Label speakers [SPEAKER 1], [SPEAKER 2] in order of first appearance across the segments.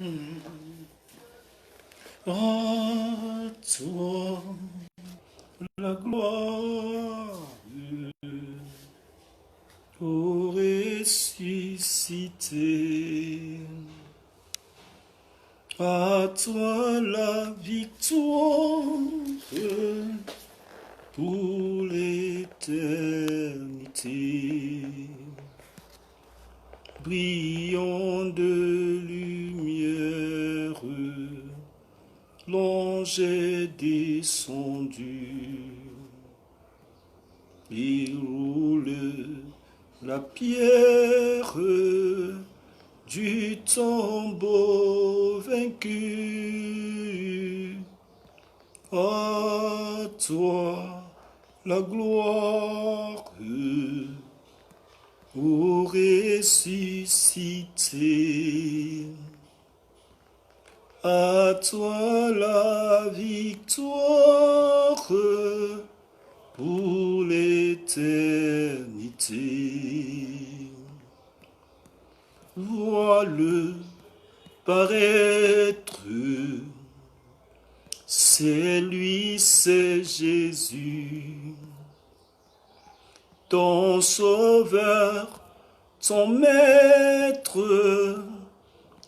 [SPEAKER 1] À toi la gloire, ô ressuscité. À toi la victoire pour l'éternité. Brillant de lumière, l'ange est descendu. Il roule la pierre du tombeau vaincu. À toi la gloire, ô ressuscité. À toi la victoire pour l'éternité. Vois-le paraître, c'est lui, c'est Jésus, ton sauveur, ton maître.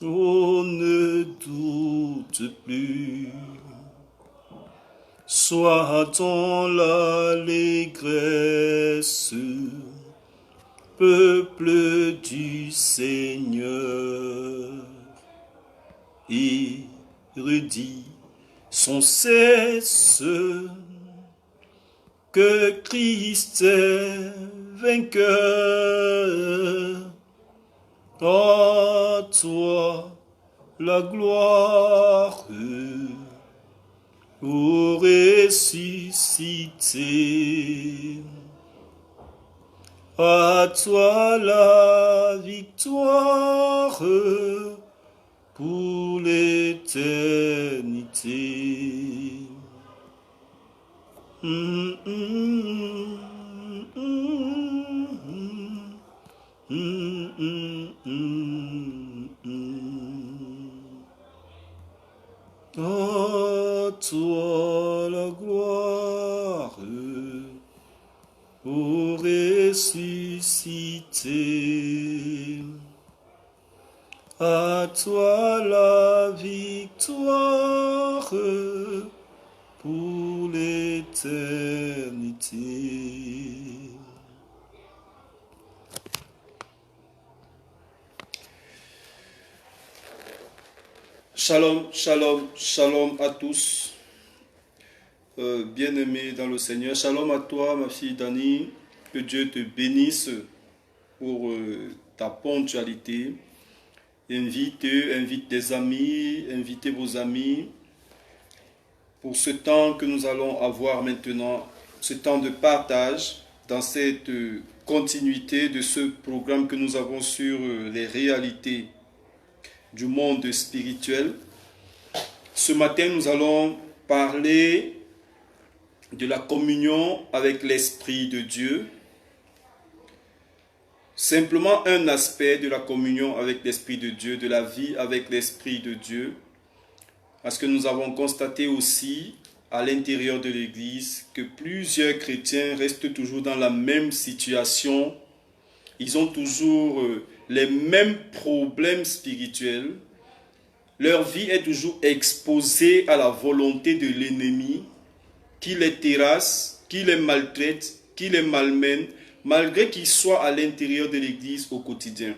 [SPEAKER 1] Oh, ne doute plus, sois dans l'allégresse, peuple du Seigneur, et redis sans cesse que Christ est vainqueur. À toi la gloire, ô ressuscité. À toi la victoire pour l'éternité. À toi la gloire, ô ressuscité. À toi la victoire pour l'éternité. Shalom, shalom, shalom à tous, bien-aimés dans le Seigneur. Shalom à toi, ma fille Dani. Que Dieu te bénisse pour ta ponctualité. Invite tes amis, invitez vos amis pour ce temps que nous allons avoir maintenant, ce temps de partage dans cette continuité de ce programme que nous avons sur les réalités du monde spirituel. Ce matin, nous allons parler de la communion avec l'Esprit de Dieu. Simplement un aspect de la communion avec l'Esprit de Dieu, de la vie avec l'Esprit de Dieu. Parce que nous avons constaté aussi à l'intérieur de l'Église que plusieurs chrétiens restent toujours dans la même situation. Ils ont toujours les mêmes problèmes spirituels. Leur vie est toujours exposée à la volonté de l'ennemi qui les terrasse, qui les maltraite, qui les malmène, malgré qu'ils soient à l'intérieur de l'Église au quotidien.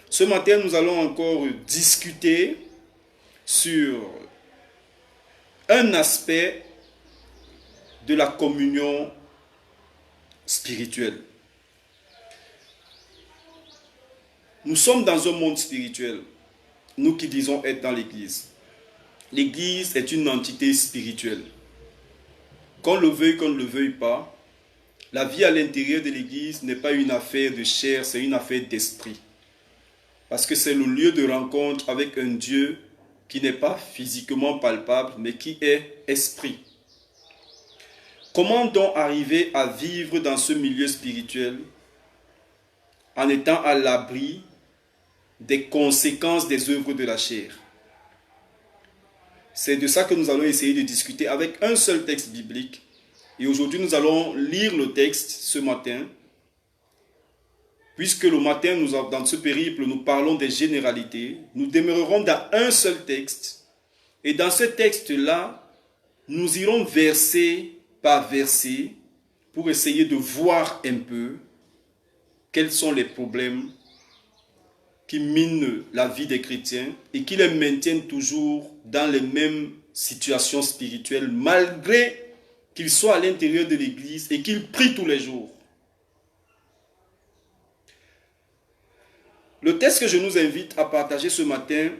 [SPEAKER 1] Ce matin, nous allons encore discuter sur un aspect de la communion spirituelle. Nous sommes dans un monde spirituel, nous qui disons être dans l'Église. L'Église est une entité spirituelle. Qu'on le veuille, qu'on ne le veuille pas, la vie à l'intérieur de l'Église n'est pas une affaire de chair, c'est une affaire d'esprit. Parce que c'est le lieu de rencontre avec un Dieu qui n'est pas physiquement palpable, mais qui est esprit. Comment donc arriver à vivre dans ce milieu spirituel en étant à l'abri des conséquences des œuvres de la chair? C'est de ça que nous allons essayer de discuter avec un seul texte biblique. Et aujourd'hui, nous allons lire le texte ce matin. Puisque le matin, dans ce périple, nous parlons des généralités, nous demeurerons dans un seul texte. Et dans ce texte-là, nous irons verset par verset pour essayer de voir un peu quels sont les problèmes qui minent la vie des chrétiens et qui les maintiennent toujours dans les mêmes situations spirituelles malgré qu'ils soient à l'intérieur de l'église et qu'ils prient tous les jours. Le texte que je nous invite à partager ce matin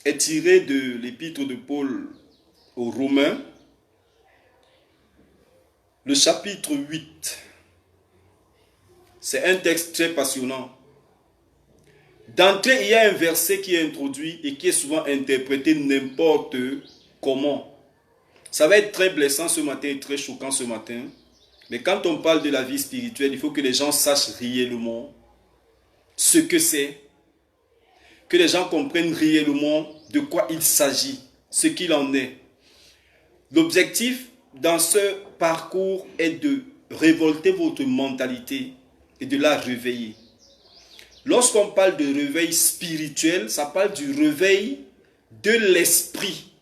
[SPEAKER 1] est tiré de l'épître de Paul aux Romains, le chapitre 8. C'est un texte très passionnant. D'entrée, il y a un verset qui est introduit et qui est souvent interprété n'importe comment. Ça va être très blessant ce matin et très choquant ce matin. Mais quand on parle de la vie spirituelle, il faut que les gens sachent réellement ce que c'est. Que les gens comprennent réellement de quoi il s'agit, ce qu'il en est. L'objectif dans ce parcours est de révolter votre mentalité et de la réveiller. Lorsqu'on parle de réveil spirituel, ça parle du réveil de l'esprit.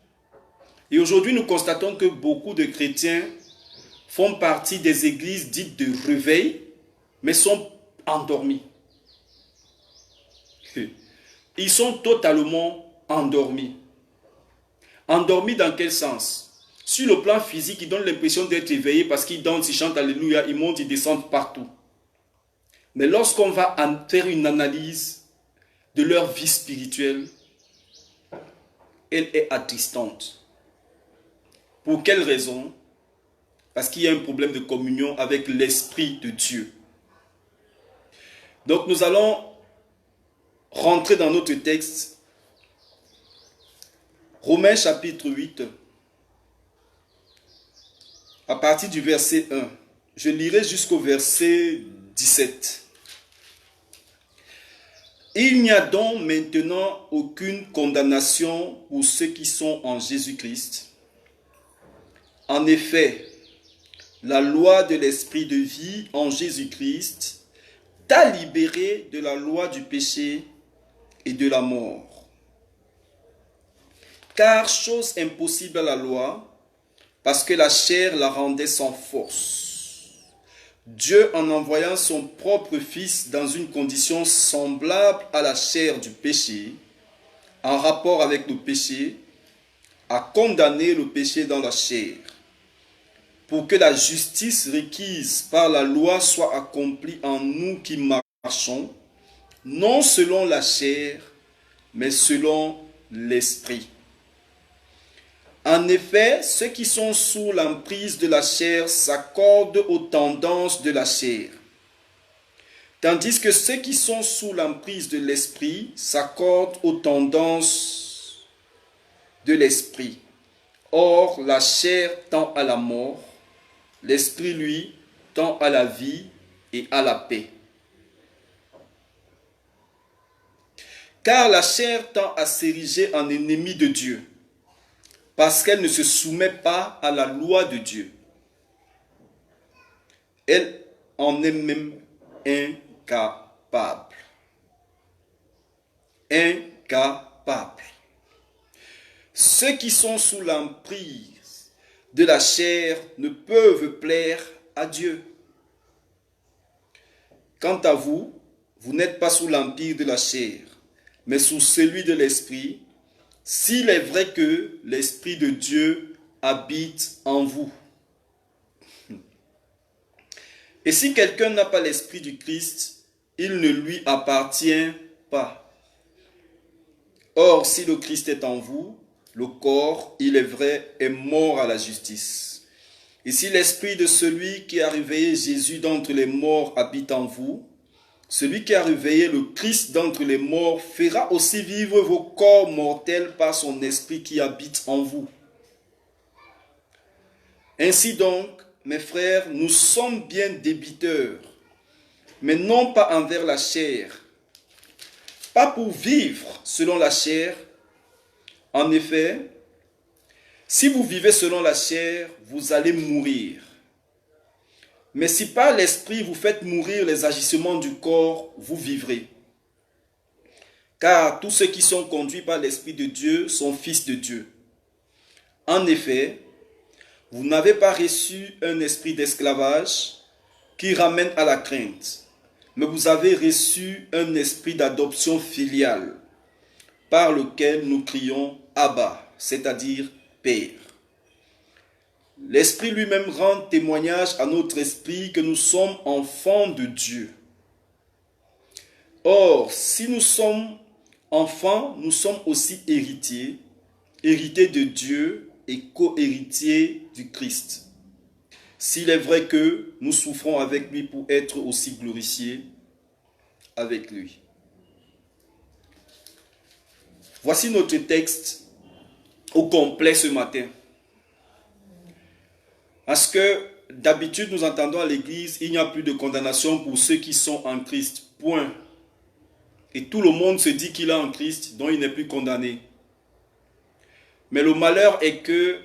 [SPEAKER 1] Et aujourd'hui, nous constatons que beaucoup de chrétiens font partie des églises dites de réveil, mais sont endormis. Ils sont totalement endormis. Endormis dans quel sens? Sur le plan physique, ils donnent l'impression d'être éveillés parce qu'ils dansent, ils chantent Alléluia, ils montent, ils descendent partout. Mais lorsqu'on va faire une analyse de leur vie spirituelle, elle est attristante. Pour quelle raison? Parce qu'il y a un problème de communion avec l'Esprit de Dieu. Donc nous allons rentrer dans notre texte. Romains chapitre 8, à partir du verset 1. Je lirai jusqu'au verset 17. Il n'y a donc maintenant aucune condamnation pour ceux qui sont en Jésus-Christ. En effet, la loi de l'esprit de vie en Jésus-Christ t'a libéré de la loi du péché et de la mort. Car chose impossible à la loi, parce que la chair la rendait sans force. Dieu, en envoyant son propre Fils dans une condition semblable à la chair du péché, en rapport avec le péché, a condamné le péché dans la chair, pour que la justice requise par la loi soit accomplie en nous qui marchons, non selon la chair, mais selon l'esprit. En effet, ceux qui sont sous l'emprise de la chair s'accordent aux tendances de la chair, tandis que ceux qui sont sous l'emprise de l'esprit s'accordent aux tendances de l'esprit. Or, la chair tend à la mort, l'esprit, lui, tend à la vie et à la paix. Car la chair tend à s'ériger en ennemi de Dieu, parce qu'elle ne se soumet pas à la loi de Dieu. Elle en est même incapable. Incapable. Ceux qui sont sous l'emprise de la chair ne peuvent plaire à Dieu. Quant à vous, vous n'êtes pas sous l'empire de la chair, mais sous celui de l'esprit, s'il est vrai que l'Esprit de Dieu habite en vous. Et si quelqu'un n'a pas l'Esprit du Christ, il ne lui appartient pas. Or, si le Christ est en vous, le corps, il est vrai, est mort à la justice. Et si l'Esprit de celui qui a réveillé Jésus d'entre les morts habite en vous, celui qui a réveillé le Christ d'entre les morts fera aussi vivre vos corps mortels par son esprit qui habite en vous. Ainsi donc, mes frères, nous sommes bien débiteurs, mais non pas envers la chair, pas pour vivre selon la chair. En effet, Si vous vivez selon la chair, vous allez mourir. Mais si par l'esprit vous faites mourir les agissements du corps, vous vivrez. Car tous ceux qui sont conduits par l'Esprit de Dieu sont fils de Dieu. En effet, vous n'avez pas reçu un esprit d'esclavage qui ramène à la crainte, mais vous avez reçu un esprit d'adoption filiale, par lequel nous crions Abba, c'est-à-dire Père. L'Esprit lui-même rend témoignage à notre esprit que nous sommes enfants de Dieu. Or, si nous sommes enfants, nous sommes aussi héritiers, héritiers de Dieu et co-héritiers du Christ. S'il est vrai que nous souffrons avec lui pour être aussi glorifiés avec lui. Voici notre texte au complet ce matin. Parce que d'habitude, nous entendons à l'église, il n'y a plus de condamnation pour ceux qui sont en Christ. Point. Et tout le monde se dit qu'il est en Christ, donc il n'est plus condamné. Mais le malheur est que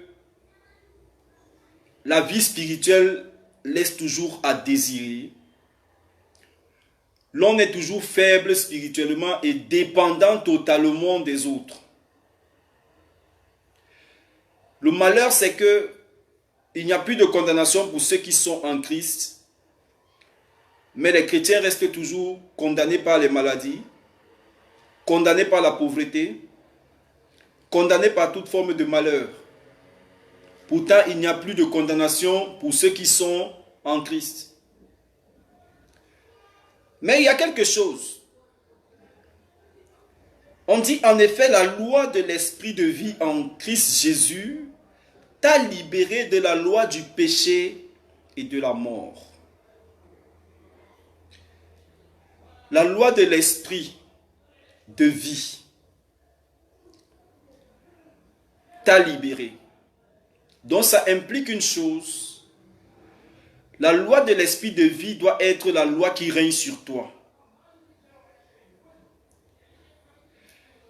[SPEAKER 1] la vie spirituelle laisse toujours à désirer. L'on est toujours faible spirituellement et dépendant totalement des autres. Le malheur, c'est que il n'y a plus de condamnation pour ceux qui sont en Christ, mais les chrétiens restent toujours condamnés par les maladies, condamnés par la pauvreté, condamnés par toute forme de malheur. Pourtant, il n'y a plus de condamnation pour ceux qui sont en Christ. Mais il y a quelque chose. On dit en effet, la loi de l'esprit de vie en Christ Jésus t'a libéré de la loi du péché et de la mort. La loi de l'esprit de vie t'a libéré. Donc ça implique une chose. La loi de l'esprit de vie doit être la loi qui règne sur toi.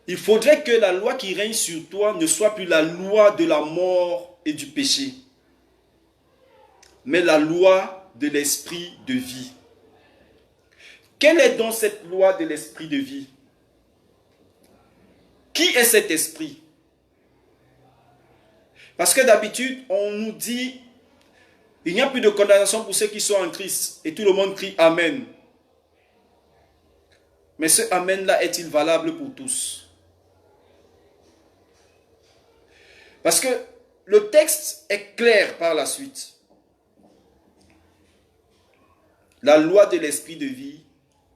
[SPEAKER 1] Il faudrait que la loi qui règne sur toi ne soit plus la loi de la mort et du péché, mais la loi de l'esprit de vie. Quelle est donc cette loi de l'esprit de vie? Qui est cet esprit? Parce que d'habitude, on nous dit, il n'y a plus de condamnation pour ceux qui sont en Christ. Et tout le monde crie Amen. Mais ce Amen-là est-il valable pour tous? Parce que le texte est clair par la suite. La loi de l'esprit de vie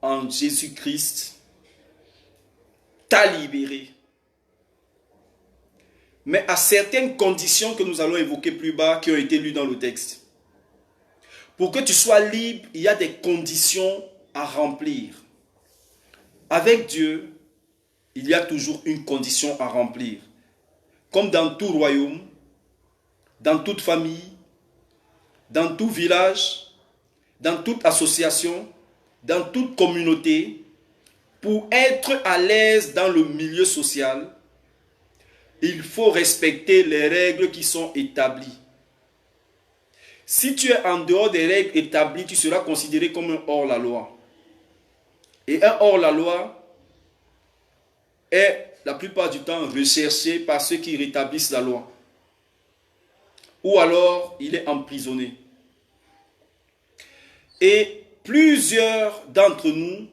[SPEAKER 1] en Jésus-Christ t'a libéré. Mais à certaines conditions que nous allons évoquer plus bas, qui ont été lues dans le texte. Pour que tu sois libre, il y a des conditions à remplir. Avec Dieu, il y a toujours une condition à remplir. Comme dans tout royaume, dans toute famille, dans tout village, dans toute association, dans toute communauté, pour être à l'aise dans le milieu social, il faut respecter les règles qui sont établies. Si tu es en dehors des règles établies, tu seras considéré comme un hors-la-loi. Et un hors-la-loi est la plupart du temps recherché par ceux qui rétablissent la loi. Ou alors, il est emprisonné. Et plusieurs d'entre nous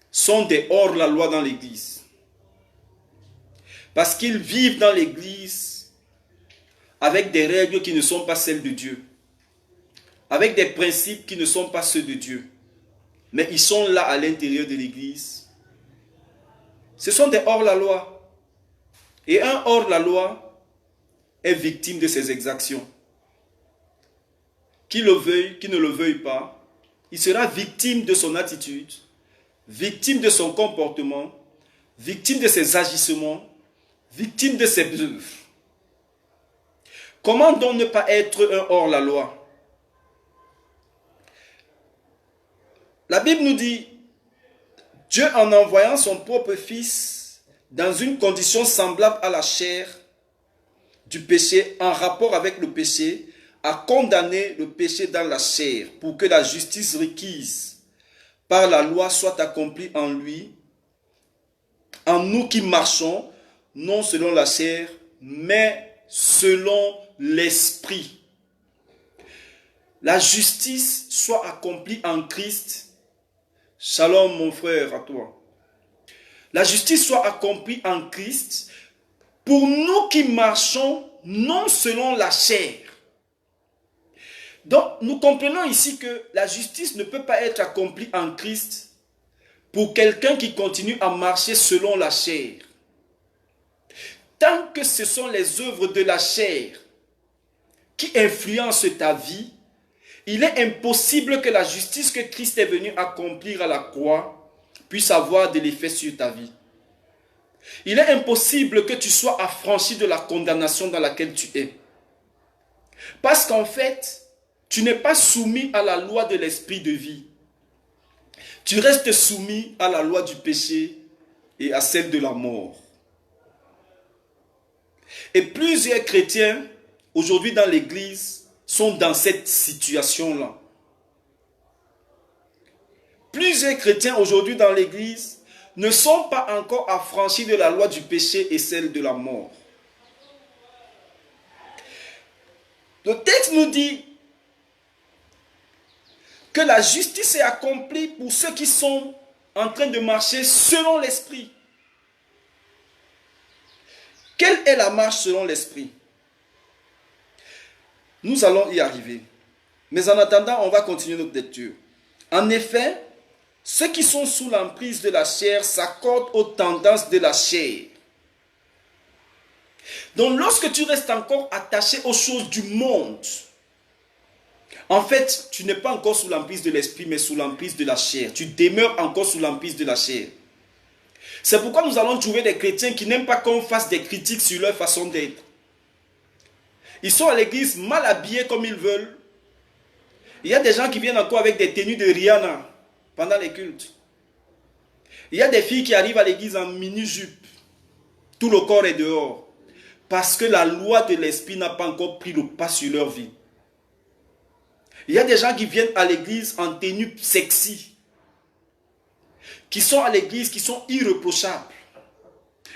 [SPEAKER 1] sont des hors-la-loi dans l'Église. Parce qu'ils vivent dans l'Église avec des règles qui ne sont pas celles de Dieu. Avec des principes qui ne sont pas ceux de Dieu. Mais ils sont là à l'intérieur de l'Église. Ce sont des hors-la-loi. Et un hors-la-loi est victime de ses exactions. Qu'il le veuille, qu'il ne le veuille pas, il sera victime de son attitude, victime de son comportement, victime de ses agissements, victime de ses œuvres. Comment donc ne pas être un hors-la-loi? La Bible nous dit, Dieu en envoyant son propre Fils dans une condition semblable à la chair, du péché en rapport avec le péché a condamné le péché dans la chair pour que la justice requise par la loi soit accomplie en lui, en nous qui marchons, non selon la chair, mais selon l'esprit. La justice soit accomplie en Christ. Shalom mon frère à toi. La justice soit accomplie en Christ pour nous qui marchons non selon la chair. Donc nous comprenons ici que la justice ne peut pas être accomplie en Christ pour quelqu'un qui continue à marcher selon la chair. Tant que ce sont les œuvres de la chair qui influencent ta vie, il est impossible que la justice que Christ est venu accomplir à la croix puisse avoir de l'effet sur ta vie. Il est impossible que tu sois affranchi de la condamnation dans laquelle tu es. Parce qu'en fait, tu n'es pas soumis à la loi de l'esprit de vie. Tu restes soumis à la loi du péché et à celle de la mort. Et plusieurs chrétiens, aujourd'hui dans l'église, sont dans cette situation-là. Plusieurs chrétiens aujourd'hui dans l'église ne sont pas encore affranchis de la loi du péché et celle de la mort. Le texte nous dit que la justice est accomplie pour ceux qui sont en train de marcher selon l'esprit. Quelle est la marche selon l'esprit? Nous allons y arriver. Mais en attendant, on va continuer notre lecture. En effet, ceux qui sont sous l'emprise de la chair s'accordent aux tendances de la chair. Donc lorsque tu restes encore attaché aux choses du monde, en fait, tu n'es pas encore sous l'emprise de l'esprit, mais sous l'emprise de la chair. Tu demeures encore sous l'emprise de la chair. C'est pourquoi nous allons trouver des chrétiens qui n'aiment pas qu'on fasse des critiques sur leur façon d'être. Ils sont à l'église mal habillés comme ils veulent. Il y a des gens qui viennent encore avec des tenues de Rihanna pendant les cultes. Il y a des filles qui arrivent à l'église en mini-jupe. Tout le corps est dehors. Parce que la loi de l'esprit n'a pas encore pris le pas sur leur vie. Il y a des gens qui viennent à l'église en tenue sexy. Qui sont à l'église, qui sont irréprochables.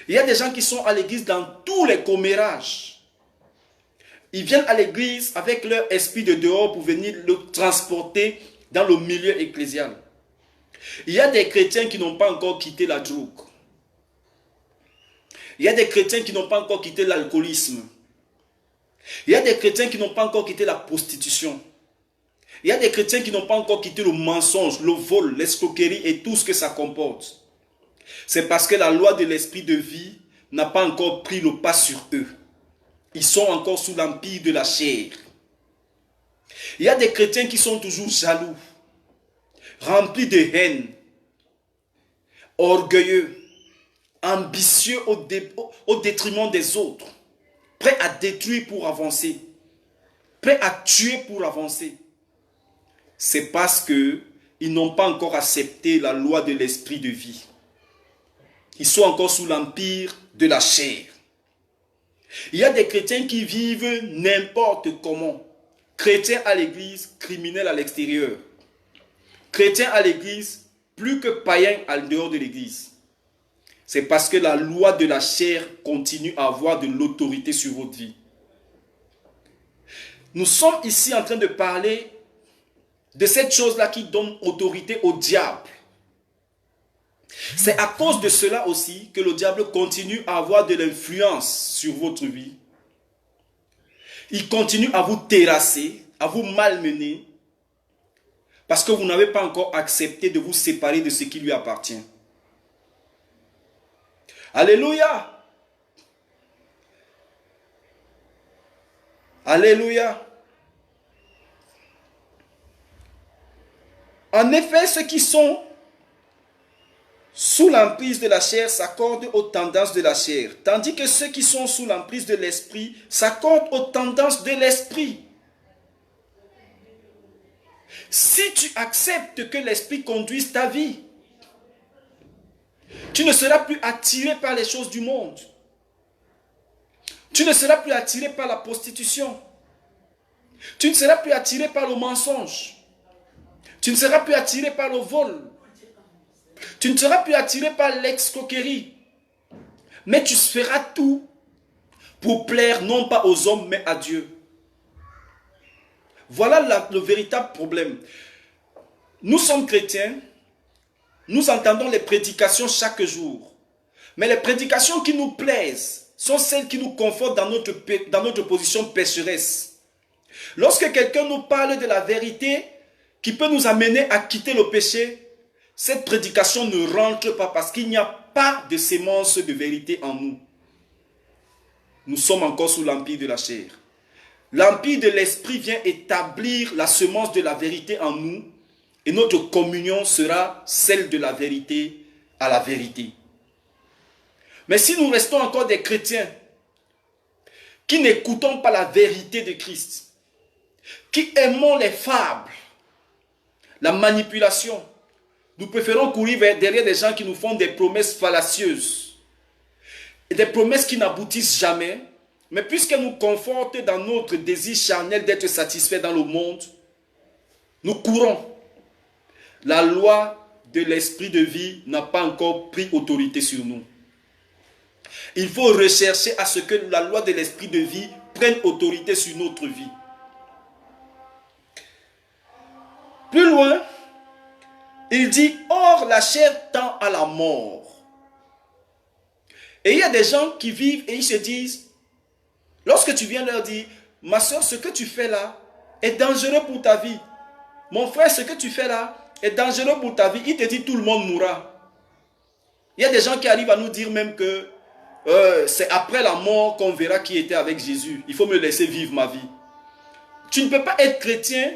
[SPEAKER 1] Il y a des gens qui sont à l'église dans tous les commérages. Ils viennent à l'église avec leur esprit de dehors pour venir le transporter dans le milieu ecclésial. Il y a des chrétiens qui n'ont pas encore quitté la drogue. Il y a des chrétiens qui n'ont pas encore quitté l'alcoolisme. Il y a des chrétiens qui n'ont pas encore quitté la prostitution. Il y a des chrétiens qui n'ont pas encore quitté le mensonge, le vol, l'escroquerie et tout ce que ça comporte. C'est parce que la loi de l'esprit de vie n'a pas encore pris le pas sur eux. Ils sont encore sous l'empire de la chair. Il y a des chrétiens qui sont toujours jaloux, remplis de haine, orgueilleux, ambitieux au détriment des autres, prêts à détruire pour avancer, prêts à tuer pour avancer. C'est parce qu'ils n'ont pas encore accepté la loi de l'esprit de vie. Ils sont encore sous l'empire de la chair. Il y a des chrétiens qui vivent n'importe comment. Chrétiens à l'église, criminels à l'extérieur. Chrétiens à l'église, plus que païens en dehors de l'église. C'est parce que la loi de la chair continue à avoir de l'autorité sur votre vie. Nous sommes ici en train de parler de cette chose-là qui donne autorité au diable. C'est à cause de cela aussi que le diable continue à avoir de l'influence sur votre vie. Il continue à vous terrasser, à vous malmener, parce que vous n'avez pas encore accepté de vous séparer de ce qui lui appartient. Alléluia! Alléluia! En effet, ceux qui sont sous l'emprise de la chair s'accordent aux tendances de la chair, tandis que ceux qui sont sous l'emprise de l'esprit s'accordent aux tendances de l'esprit. Si tu acceptes que l'esprit conduise ta vie, tu ne seras plus attiré par les choses du monde. Tu ne seras plus attiré par la prostitution. Tu ne seras plus attiré par le mensonge. Tu ne seras plus attiré par le vol. Tu ne seras plus attiré par l'escroquerie. Mais tu feras tout pour plaire non pas aux hommes, mais à Dieu. Voilà le véritable problème. Nous sommes chrétiens, nous entendons les prédications chaque jour. Mais les prédications qui nous plaisent sont celles qui nous confortent dans notre position pécheresse. Lorsque quelqu'un nous parle de la vérité qui peut nous amener à quitter le péché, cette prédication ne rentre pas parce qu'il n'y a pas de sémence de vérité en nous. Nous sommes encore sous l'empire de la chair. L'empire de l'esprit vient établir la semence de la vérité en nous et notre communion sera celle de la vérité à la vérité. Mais si nous restons encore des chrétiens qui n'écoutons pas la vérité de Christ, qui aimons les fables, la manipulation, nous préférons courir derrière des gens qui nous font des promesses fallacieuses et des promesses qui n'aboutissent jamais, mais puisqu'elles nous confortent dans notre désir charnel d'être satisfaits dans le monde, nous courons. La loi de l'esprit de vie n'a pas encore pris autorité sur nous. Il faut rechercher à ce que la loi de l'esprit de vie prenne autorité sur notre vie. Plus loin, il dit, or la chair tend à la mort. Et il y a des gens qui vivent et ils se disent, lorsque tu viens leur dire, ma soeur, ce que tu fais là est dangereux pour ta vie. Mon frère, ce que tu fais là est dangereux pour ta vie. Il te dit, tout le monde mourra. Il y a des gens qui arrivent à nous dire même que c'est après la mort qu'on verra qui était avec Jésus. Il faut me laisser vivre ma vie. Tu ne peux pas être chrétien.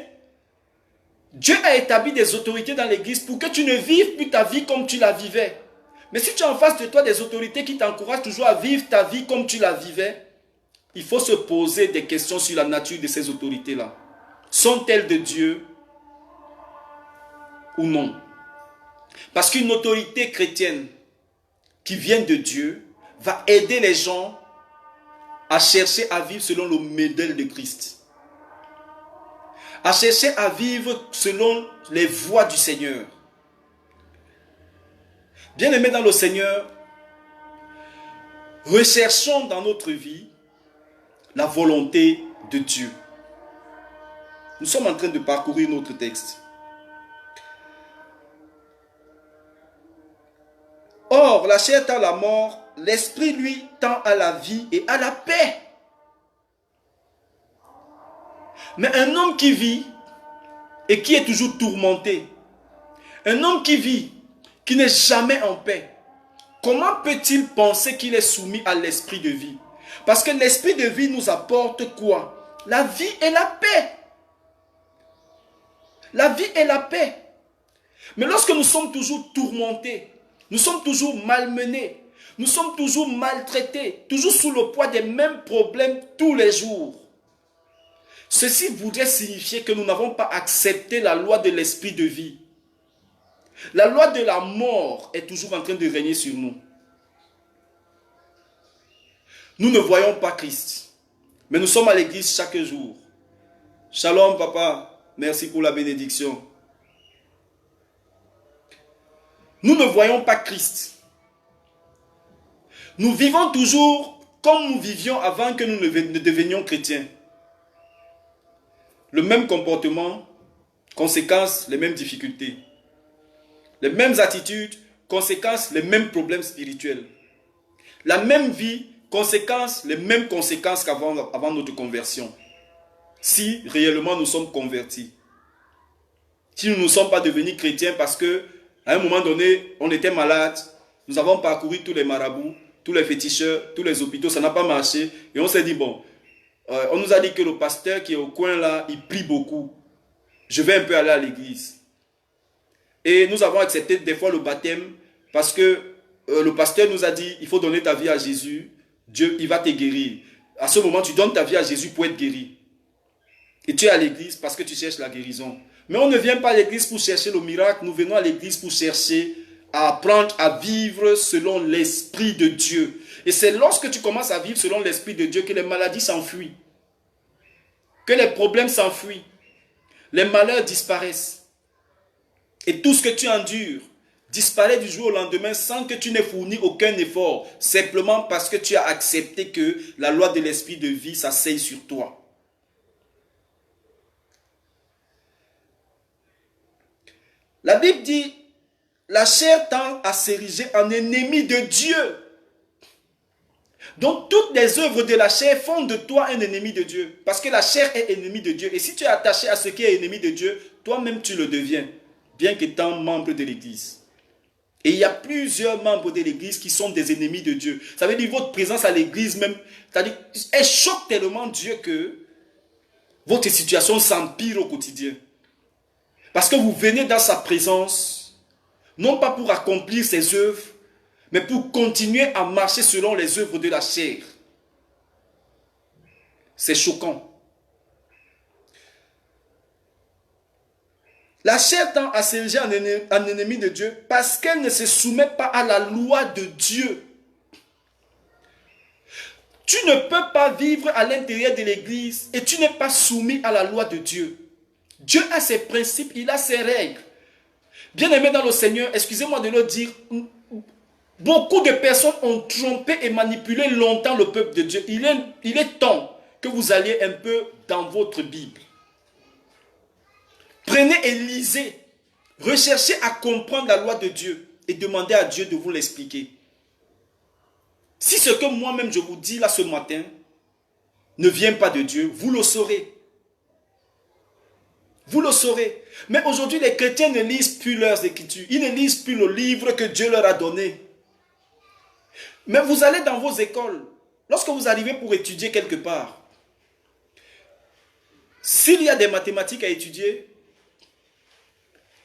[SPEAKER 1] Dieu a établi des autorités dans l'église pour que tu ne vives plus ta vie comme tu la vivais. Mais si tu as en face de toi des autorités qui t'encouragent toujours à vivre ta vie comme tu la vivais, il faut se poser des questions sur la nature de ces autorités-là. Sont-elles de Dieu ou non? Parce qu'une autorité chrétienne qui vient de Dieu va aider les gens à chercher à vivre selon le modèle de Christ. À chercher à vivre selon les voies du Seigneur. Bien-aimés dans le Seigneur, recherchons dans notre vie la volonté de Dieu. Nous sommes en train de parcourir notre texte. Or, la chair tend à la mort, l'esprit, lui, tend à la vie et à la paix. Mais un homme qui vit et qui est toujours tourmenté, un homme qui vit, qui n'est jamais en paix, comment peut-il penser qu'il est soumis à l'esprit de vie? Parce que l'esprit de vie nous apporte quoi? La vie et la paix. La vie et la paix. Mais lorsque nous sommes toujours tourmentés, nous sommes toujours malmenés, nous sommes toujours maltraités, toujours sous le poids des mêmes problèmes tous les jours, ceci voudrait signifier que nous n'avons pas accepté la loi de l'esprit de vie. La loi de la mort est toujours en train de régner sur nous. Nous ne voyons pas Christ, mais nous sommes à l'église chaque jour. Shalom papa, merci pour la bénédiction. Nous ne voyons pas Christ. Nous vivons toujours comme nous vivions avant que nous ne devenions chrétiens. Le même comportement, conséquence, les mêmes difficultés. Les mêmes attitudes, conséquence, les mêmes problèmes spirituels. La même vie, conséquence, les mêmes conséquences qu'avant notre conversion. Si réellement nous sommes convertis. Si nous ne sommes pas devenus chrétiens parce que à un moment donné, on était malade, nous avons parcouru tous les marabouts, tous les féticheurs, tous les hôpitaux, ça n'a pas marché. Et on s'est dit, bon, on nous a dit que le pasteur qui est au coin là, il prie beaucoup. Je vais un peu aller à l'église. Et nous avons accepté des fois le baptême parce que le pasteur nous a dit, il faut donner ta vie à Jésus, Dieu, il va te guérir. À ce moment, tu donnes ta vie à Jésus pour être guéri. Et tu es à l'église parce que tu cherches la guérison. Mais on ne vient pas à l'église pour chercher le miracle, nous venons à l'église pour chercher à apprendre à vivre selon l'Esprit de Dieu. Et c'est lorsque tu commences à vivre selon l'Esprit de Dieu que les maladies s'enfuient, que les problèmes s'enfuient, les malheurs disparaissent. Et tout ce que tu endures disparaît du jour au lendemain sans que tu n'aies fourni aucun effort, simplement parce que tu as accepté que la loi de l'Esprit de vie s'asseye sur toi. La Bible dit, la chair tend à s'ériger en ennemi de Dieu. Donc toutes les œuvres de la chair font de toi un ennemi de Dieu. Parce que la chair est ennemie de Dieu. Et si tu es attaché à ce qui est ennemi de Dieu, toi-même tu le deviens, bien qu'étant membre de l'Église. Et il y a plusieurs membres de l'Église qui sont des ennemis de Dieu. Ça veut dire votre présence à l'Église même, c'est-à-dire, elle choque tellement Dieu que votre situation s'empire au quotidien. Parce que vous venez dans sa présence, non pas pour accomplir ses œuvres, mais pour continuer à marcher selon les œuvres de la chair. C'est choquant. La chair tend à s'ériger en ennemi de Dieu parce qu'elle ne se soumet pas à la loi de Dieu. Tu ne peux pas vivre à l'intérieur de l'Église et tu n'es pas soumis à la loi de Dieu. Dieu a ses principes, il a ses règles. Bien-aimés dans le Seigneur, excusez-moi de le dire, beaucoup de personnes ont trompé et manipulé longtemps le peuple de Dieu. Il est temps que vous alliez un peu dans votre Bible. Prenez et lisez. Recherchez à comprendre la loi de Dieu et demandez à Dieu de vous l'expliquer. Si ce que moi-même je vous dis là ce matin ne vient pas de Dieu, vous le saurez. Vous le saurez. Mais aujourd'hui, les chrétiens ne lisent plus leurs écritures. Ils ne lisent plus le livre que Dieu leur a donné. Mais vous allez dans vos écoles. Lorsque vous arrivez pour étudier quelque part, s'il y a des mathématiques à étudier,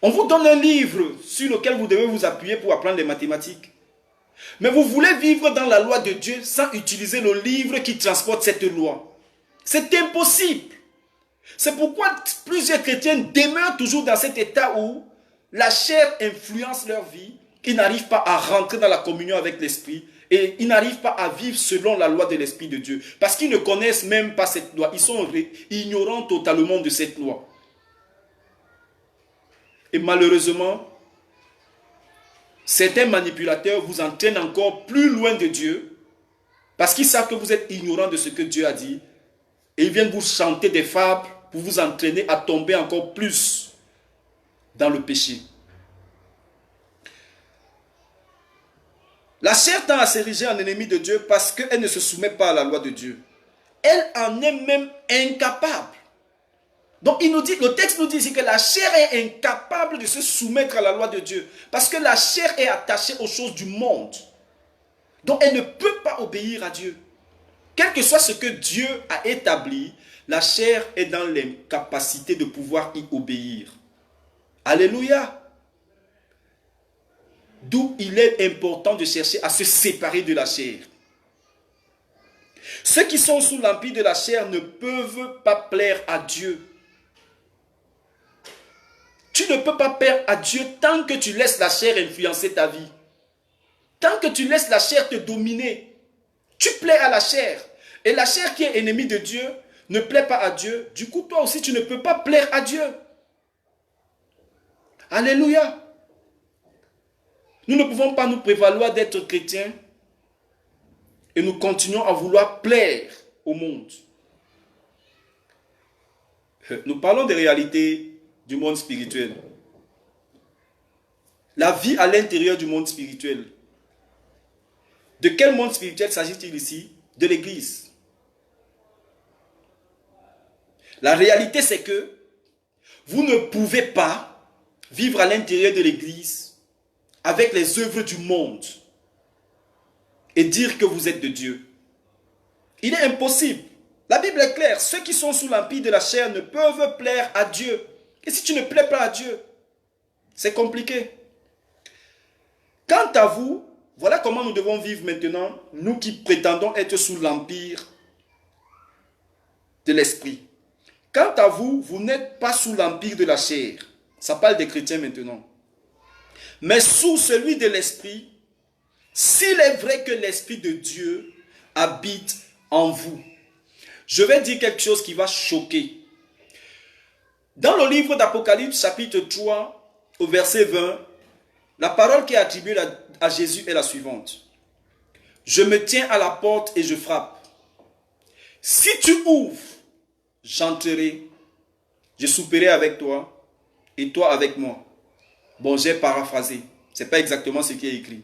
[SPEAKER 1] on vous donne un livre sur lequel vous devez vous appuyer pour apprendre les mathématiques. Mais vous voulez vivre dans la loi de Dieu sans utiliser le livre qui transporte cette loi. C'est impossible. C'est pourquoi plusieurs chrétiens demeurent toujours dans cet état où la chair influence leur vie. Ils n'arrivent pas à rentrer dans la communion avec l'Esprit et ils n'arrivent pas à vivre selon la loi de l'Esprit de Dieu. Parce qu'ils ne connaissent même pas cette loi. Ils sont ignorants totalement de cette loi. Et malheureusement, certains manipulateurs vous entraînent encore plus loin de Dieu parce qu'ils savent que vous êtes ignorant de ce que Dieu a dit et ils viennent vous chanter des fables pour vous entraîner à tomber encore plus dans le péché. La chair tend à s'ériger en ennemi de Dieu parce qu'elle ne se soumet pas à la loi de Dieu. Elle en est même incapable. Donc il nous dit, le texte nous dit ici que la chair est incapable de se soumettre à la loi de Dieu. Parce que la chair est attachée aux choses du monde. Donc elle ne peut pas obéir à Dieu. Quel que soit ce que Dieu a établi, la chair est dans l'incapacité de pouvoir y obéir. Alléluia. D'où il est important de chercher à se séparer de la chair. Ceux qui sont sous l'empire de la chair ne peuvent pas plaire à Dieu. Tu ne peux pas plaire à Dieu tant que tu laisses la chair influencer ta vie. Tant que tu laisses la chair te dominer. Tu plais à la chair. Et la chair qui est ennemie de Dieu ne plaît pas à Dieu. Du coup, toi aussi, tu ne peux pas plaire à Dieu. Alléluia. Nous ne pouvons pas nous prévaloir d'être chrétiens et nous continuons à vouloir plaire au monde. Nous parlons des réalités du monde spirituel. La vie à l'intérieur du monde spirituel. De quel monde spirituel s'agit-il ici? De l'Église. La réalité, c'est que vous ne pouvez pas vivre à l'intérieur de l'Église avec les œuvres du monde et dire que vous êtes de Dieu. Il est impossible. La Bible est claire. Ceux qui sont sous l'empire de la chair ne peuvent plaire à Dieu. Et si tu ne plais pas à Dieu, c'est compliqué. Quant à vous, voilà comment nous devons vivre maintenant, nous qui prétendons être sous l'empire de l'esprit. Quant à vous, vous n'êtes pas sous l'empire de la chair. Ça parle des chrétiens maintenant. mais sous celui de l'Esprit, s'il est vrai que l'Esprit de Dieu habite en vous. Je vais dire quelque chose qui va choquer. Dans le livre d'Apocalypse, chapitre 3, au verset 20, la parole qui est attribuée à Jésus est la suivante. Je me tiens à la porte et je frappe. Si tu ouvres, j'entrerai, je souperai avec toi et toi avec moi. Bon, j'ai paraphrasé. Ce n'est pas exactement ce qui est écrit.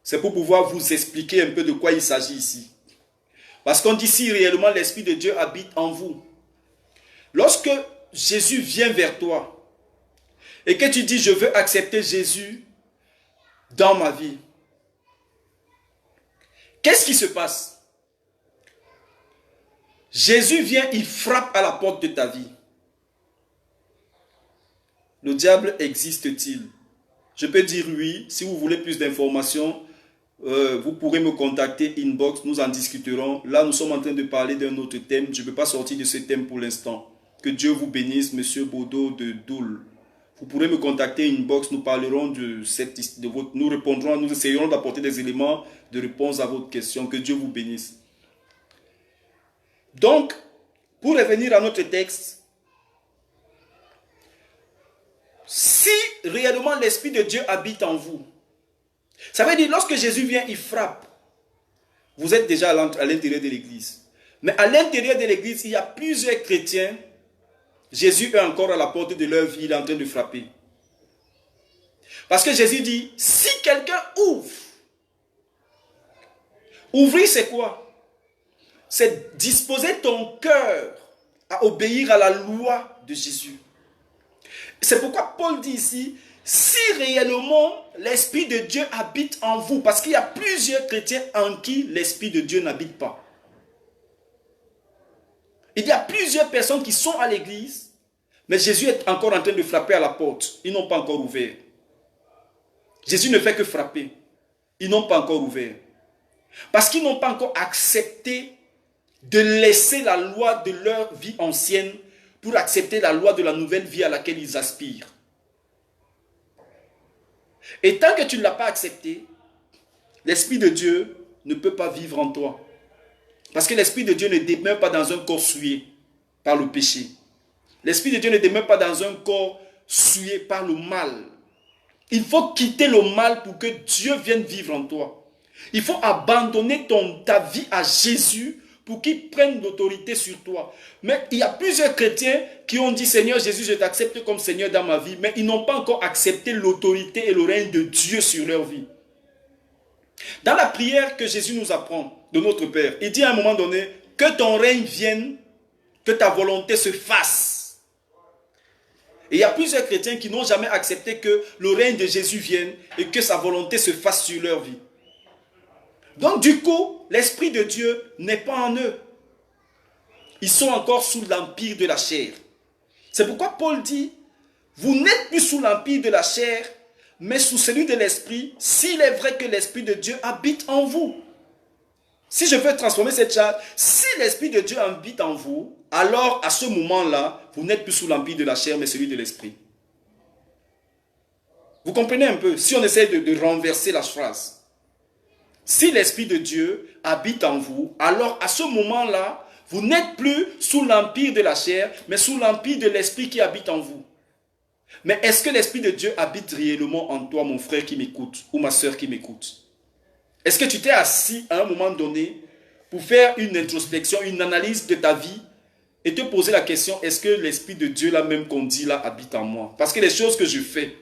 [SPEAKER 1] C'est pour pouvoir vous expliquer un peu de quoi il s'agit ici. Parce qu'on dit si réellement l'Esprit de Dieu habite en vous. Lorsque Jésus vient vers toi et que tu dis je veux accepter Jésus dans ma vie, qu'est-ce qui se passe? Jésus vient, il frappe à la porte de ta vie. Le diable existe-t-il? Je peux dire oui. Si vous voulez plus d'informations, vous pourrez me contacter inbox, nous en discuterons. Là, nous sommes en train de parler d'un autre thème. Je ne peux pas sortir de ce thème pour l'instant. Que Dieu vous bénisse, Monsieur Baudot de Doul. Vous pourrez me contacter inbox, nous parlerons nous répondrons, nous essayerons d'apporter des éléments de réponse à votre question. Que Dieu vous bénisse. Donc, pour revenir à notre texte, si réellement l'Esprit de Dieu habite en vous, ça veut dire lorsque Jésus vient, il frappe. Vous êtes déjà à l'intérieur de l'église. Mais à l'intérieur de l'église, il y a plusieurs chrétiens. Jésus est encore à la porte de leur vie, il est en train de frapper. Parce que Jésus dit, si quelqu'un ouvre, ouvrir c'est quoi? C'est disposer ton cœur à obéir à la loi de Jésus. C'est pourquoi Paul dit ici, si réellement l'Esprit de Dieu habite en vous, parce qu'il y a plusieurs chrétiens en qui l'Esprit de Dieu n'habite pas. Il y a plusieurs personnes qui sont à l'église, mais Jésus est encore en train de frapper à la porte. Ils n'ont pas encore ouvert. Jésus ne fait que frapper. Ils n'ont pas encore ouvert. Parce qu'ils n'ont pas encore accepté de laisser la loi de leur vie ancienne pour accepter la loi de la nouvelle vie à laquelle ils aspirent. Et tant que tu ne l'as pas accepté, l'Esprit de Dieu ne peut pas vivre en toi. Parce que l'Esprit de Dieu ne demeure pas dans un corps souillé par le péché. L'Esprit de Dieu ne demeure pas dans un corps souillé par le mal. Il faut quitter le mal pour que Dieu vienne vivre en toi. Il faut abandonner ta vie à Jésus pour qu'il prenne l'autorité sur toi. Mais il y a plusieurs chrétiens qui ont dit, Seigneur Jésus, je t'accepte comme Seigneur dans ma vie, mais ils n'ont pas encore accepté l'autorité et le règne de Dieu sur leur vie. Dans la prière que Jésus nous apprend de notre Père, il dit à un moment donné, que ton règne vienne, que ta volonté se fasse. Et il y a plusieurs chrétiens qui n'ont jamais accepté que le règne de Jésus vienne et que sa volonté se fasse sur leur vie. Donc du coup, l'Esprit de Dieu n'est pas en eux. Ils sont encore sous l'empire de la chair. C'est pourquoi Paul dit, vous n'êtes plus sous l'empire de la chair, mais sous celui de l'Esprit, s'il est vrai que l'Esprit de Dieu habite en vous. Si je veux transformer cette charge, si l'Esprit de Dieu habite en vous, alors à ce moment-là, vous n'êtes plus sous l'empire de la chair, mais celui de l'Esprit. Vous comprenez un peu? Si on essaie de renverser la phrase. Si l'Esprit de Dieu habite en vous, alors à ce moment-là, vous n'êtes plus sous l'empire de la chair, mais sous l'empire de l'Esprit qui habite en vous. Mais est-ce que l'Esprit de Dieu habite réellement en toi, mon frère qui m'écoute, ou ma soeur qui m'écoute? Est-ce que tu t'es assis à un moment donné pour faire une introspection, une analyse de ta vie et te poser la question, est-ce que l'Esprit de Dieu là même qu'on dit là habite en moi? Parce que les choses que je fais,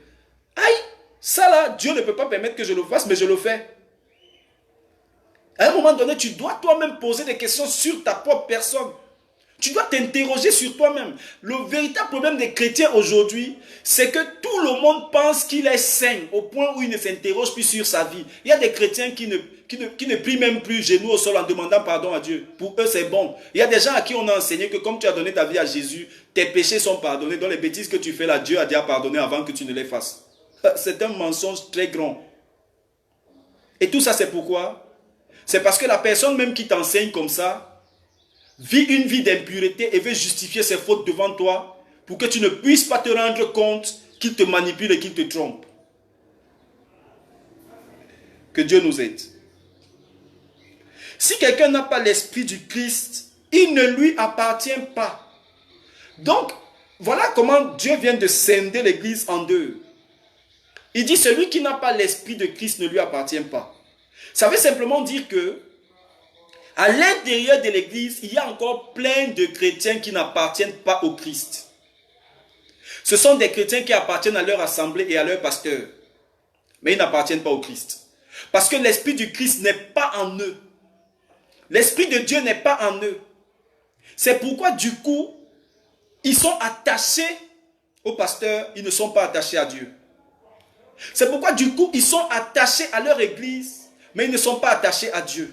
[SPEAKER 1] aïe, ça là, Dieu ne peut pas permettre que je le fasse, mais je le fais. À un moment donné, tu dois toi-même poser des questions sur ta propre personne. Tu dois t'interroger sur toi-même. Le véritable problème des chrétiens aujourd'hui, c'est que tout le monde pense qu'il est saint au point où il ne s'interroge plus sur sa vie. Il y a des chrétiens qui ne prient même plus genoux au sol en demandant pardon à Dieu. Pour eux, c'est bon. Il y a des gens à qui on a enseigné que comme tu as donné ta vie à Jésus, tes péchés sont pardonnés. Donc les bêtises que tu fais là, Dieu a déjà pardonné avant que tu ne les fasses. C'est un mensonge très grand. Et tout ça, c'est pourquoi? C'est parce que la personne même qui t'enseigne comme ça vit une vie d'impureté et veut justifier ses fautes devant toi pour que tu ne puisses pas te rendre compte qu'il te manipule et qu'il te trompe. Que Dieu nous aide. Si quelqu'un n'a pas l'esprit du Christ, il ne lui appartient pas. Donc, voilà comment Dieu vient de scinder l'église en deux. Il dit, celui qui n'a pas l'esprit de Christ ne lui appartient pas. Ça veut simplement dire que, à l'intérieur de l'église, il y a encore plein de chrétiens qui n'appartiennent pas au Christ. Ce sont des chrétiens qui appartiennent à leur assemblée et à leur pasteur. Mais ils n'appartiennent pas au Christ. Parce que l'esprit du Christ n'est pas en eux. L'esprit de Dieu n'est pas en eux. C'est pourquoi du coup, ils sont attachés au pasteur, ils ne sont pas attachés à Dieu. C'est pourquoi du coup, ils sont attachés à leur église, mais ils ne sont pas attachés à Dieu.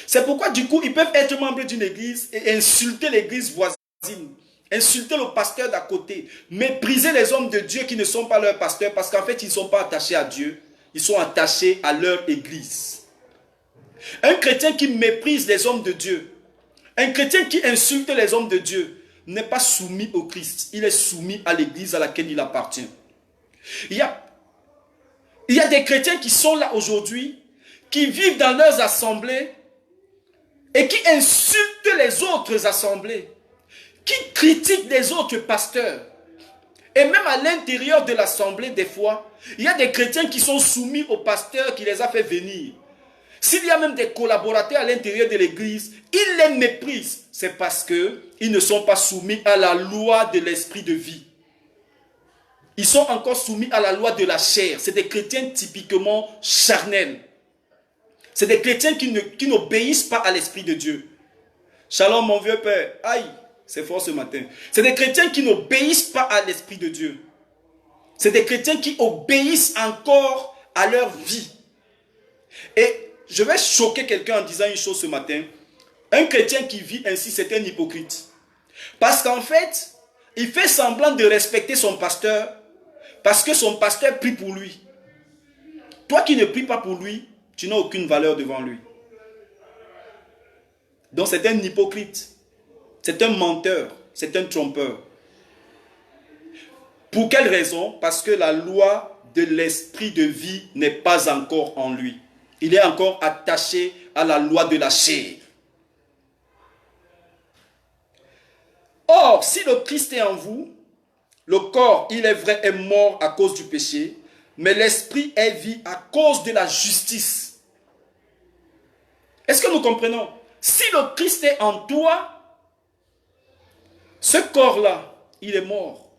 [SPEAKER 1] C'est pourquoi du coup, ils peuvent être membres d'une église et insulter l'église voisine, insulter le pasteur d'à côté, mépriser les hommes de Dieu qui ne sont pas leurs pasteurs parce qu'en fait, ils ne sont pas attachés à Dieu, ils sont attachés à leur église. Un chrétien qui méprise les hommes de Dieu, un chrétien qui insulte les hommes de Dieu, n'est pas soumis au Christ, il est soumis à l'église à laquelle il appartient. Il y a des chrétiens qui sont là aujourd'hui, qui vivent dans leurs assemblées et qui insultent les autres assemblées, qui critiquent les autres pasteurs. Et même à l'intérieur de l'assemblée, des fois, il y a des chrétiens qui sont soumis au pasteur qui les a fait venir. S'il y a même des collaborateurs à l'intérieur de l'église, ils les méprisent. C'est parce qu'ils ne sont pas soumis à la loi de l'esprit de vie. Ils sont encore soumis à la loi de la chair. C'est des chrétiens typiquement charnels. C'est des chrétiens qui n'obéissent pas à l'esprit de Dieu. Shalom mon vieux père. Aïe, c'est fort ce matin. C'est des chrétiens qui n'obéissent pas à l'esprit de Dieu. C'est des chrétiens qui obéissent encore à leur vie. Et je vais choquer quelqu'un en disant une chose ce matin. Un chrétien qui vit ainsi, c'est un hypocrite. Parce qu'en fait, il fait semblant de respecter son pasteur parce que son pasteur prie pour lui. Toi qui ne pries pas pour lui, tu n'as aucune valeur devant lui. Donc c'est un hypocrite. C'est un menteur. C'est un trompeur. Pour quelle raison? Parce que la loi de l'esprit de vie n'est pas encore en lui. Il est encore attaché à la loi de la chair. Or, si le Christ est en vous, le corps, il est vrai, est mort à cause du péché, mais l'esprit est vie à cause de la justice. Est-ce que nous comprenons? Si le Christ est en toi, ce corps-là, il est mort.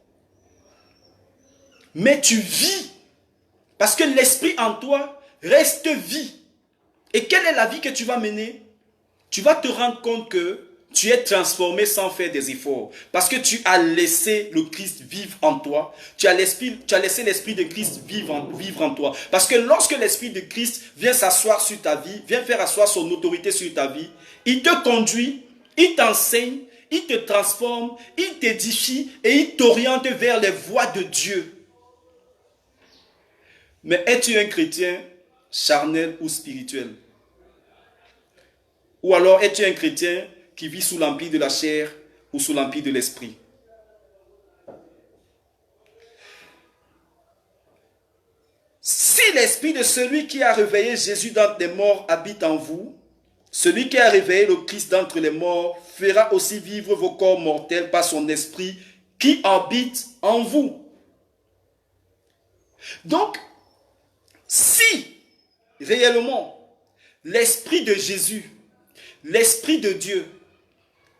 [SPEAKER 1] Mais tu vis, parce que l'esprit en toi reste vie. Et quelle est la vie que tu vas mener? Tu vas te rendre compte que tu es transformé sans faire des efforts. Parce que tu as laissé le Christ vivre en toi. Tu as laissé l'esprit de Christ vivre en toi. Parce que lorsque l'esprit de Christ vient s'asseoir sur ta vie, vient faire asseoir son autorité sur ta vie, il te conduit, il t'enseigne, il te transforme, il t'édifie et il t'oriente vers les voies de Dieu. Mais es-tu un chrétien charnel ou spirituel? Ou alors es-tu un chrétien qui vit sous l'empire de la chair ou sous l'empire de l'esprit? Si l'esprit de celui qui a réveillé Jésus d'entre les morts habite en vous, celui qui a réveillé le Christ d'entre les morts fera aussi vivre vos corps mortels par son esprit qui habite en vous. Donc, si réellement l'esprit de Jésus, l'esprit de Dieu,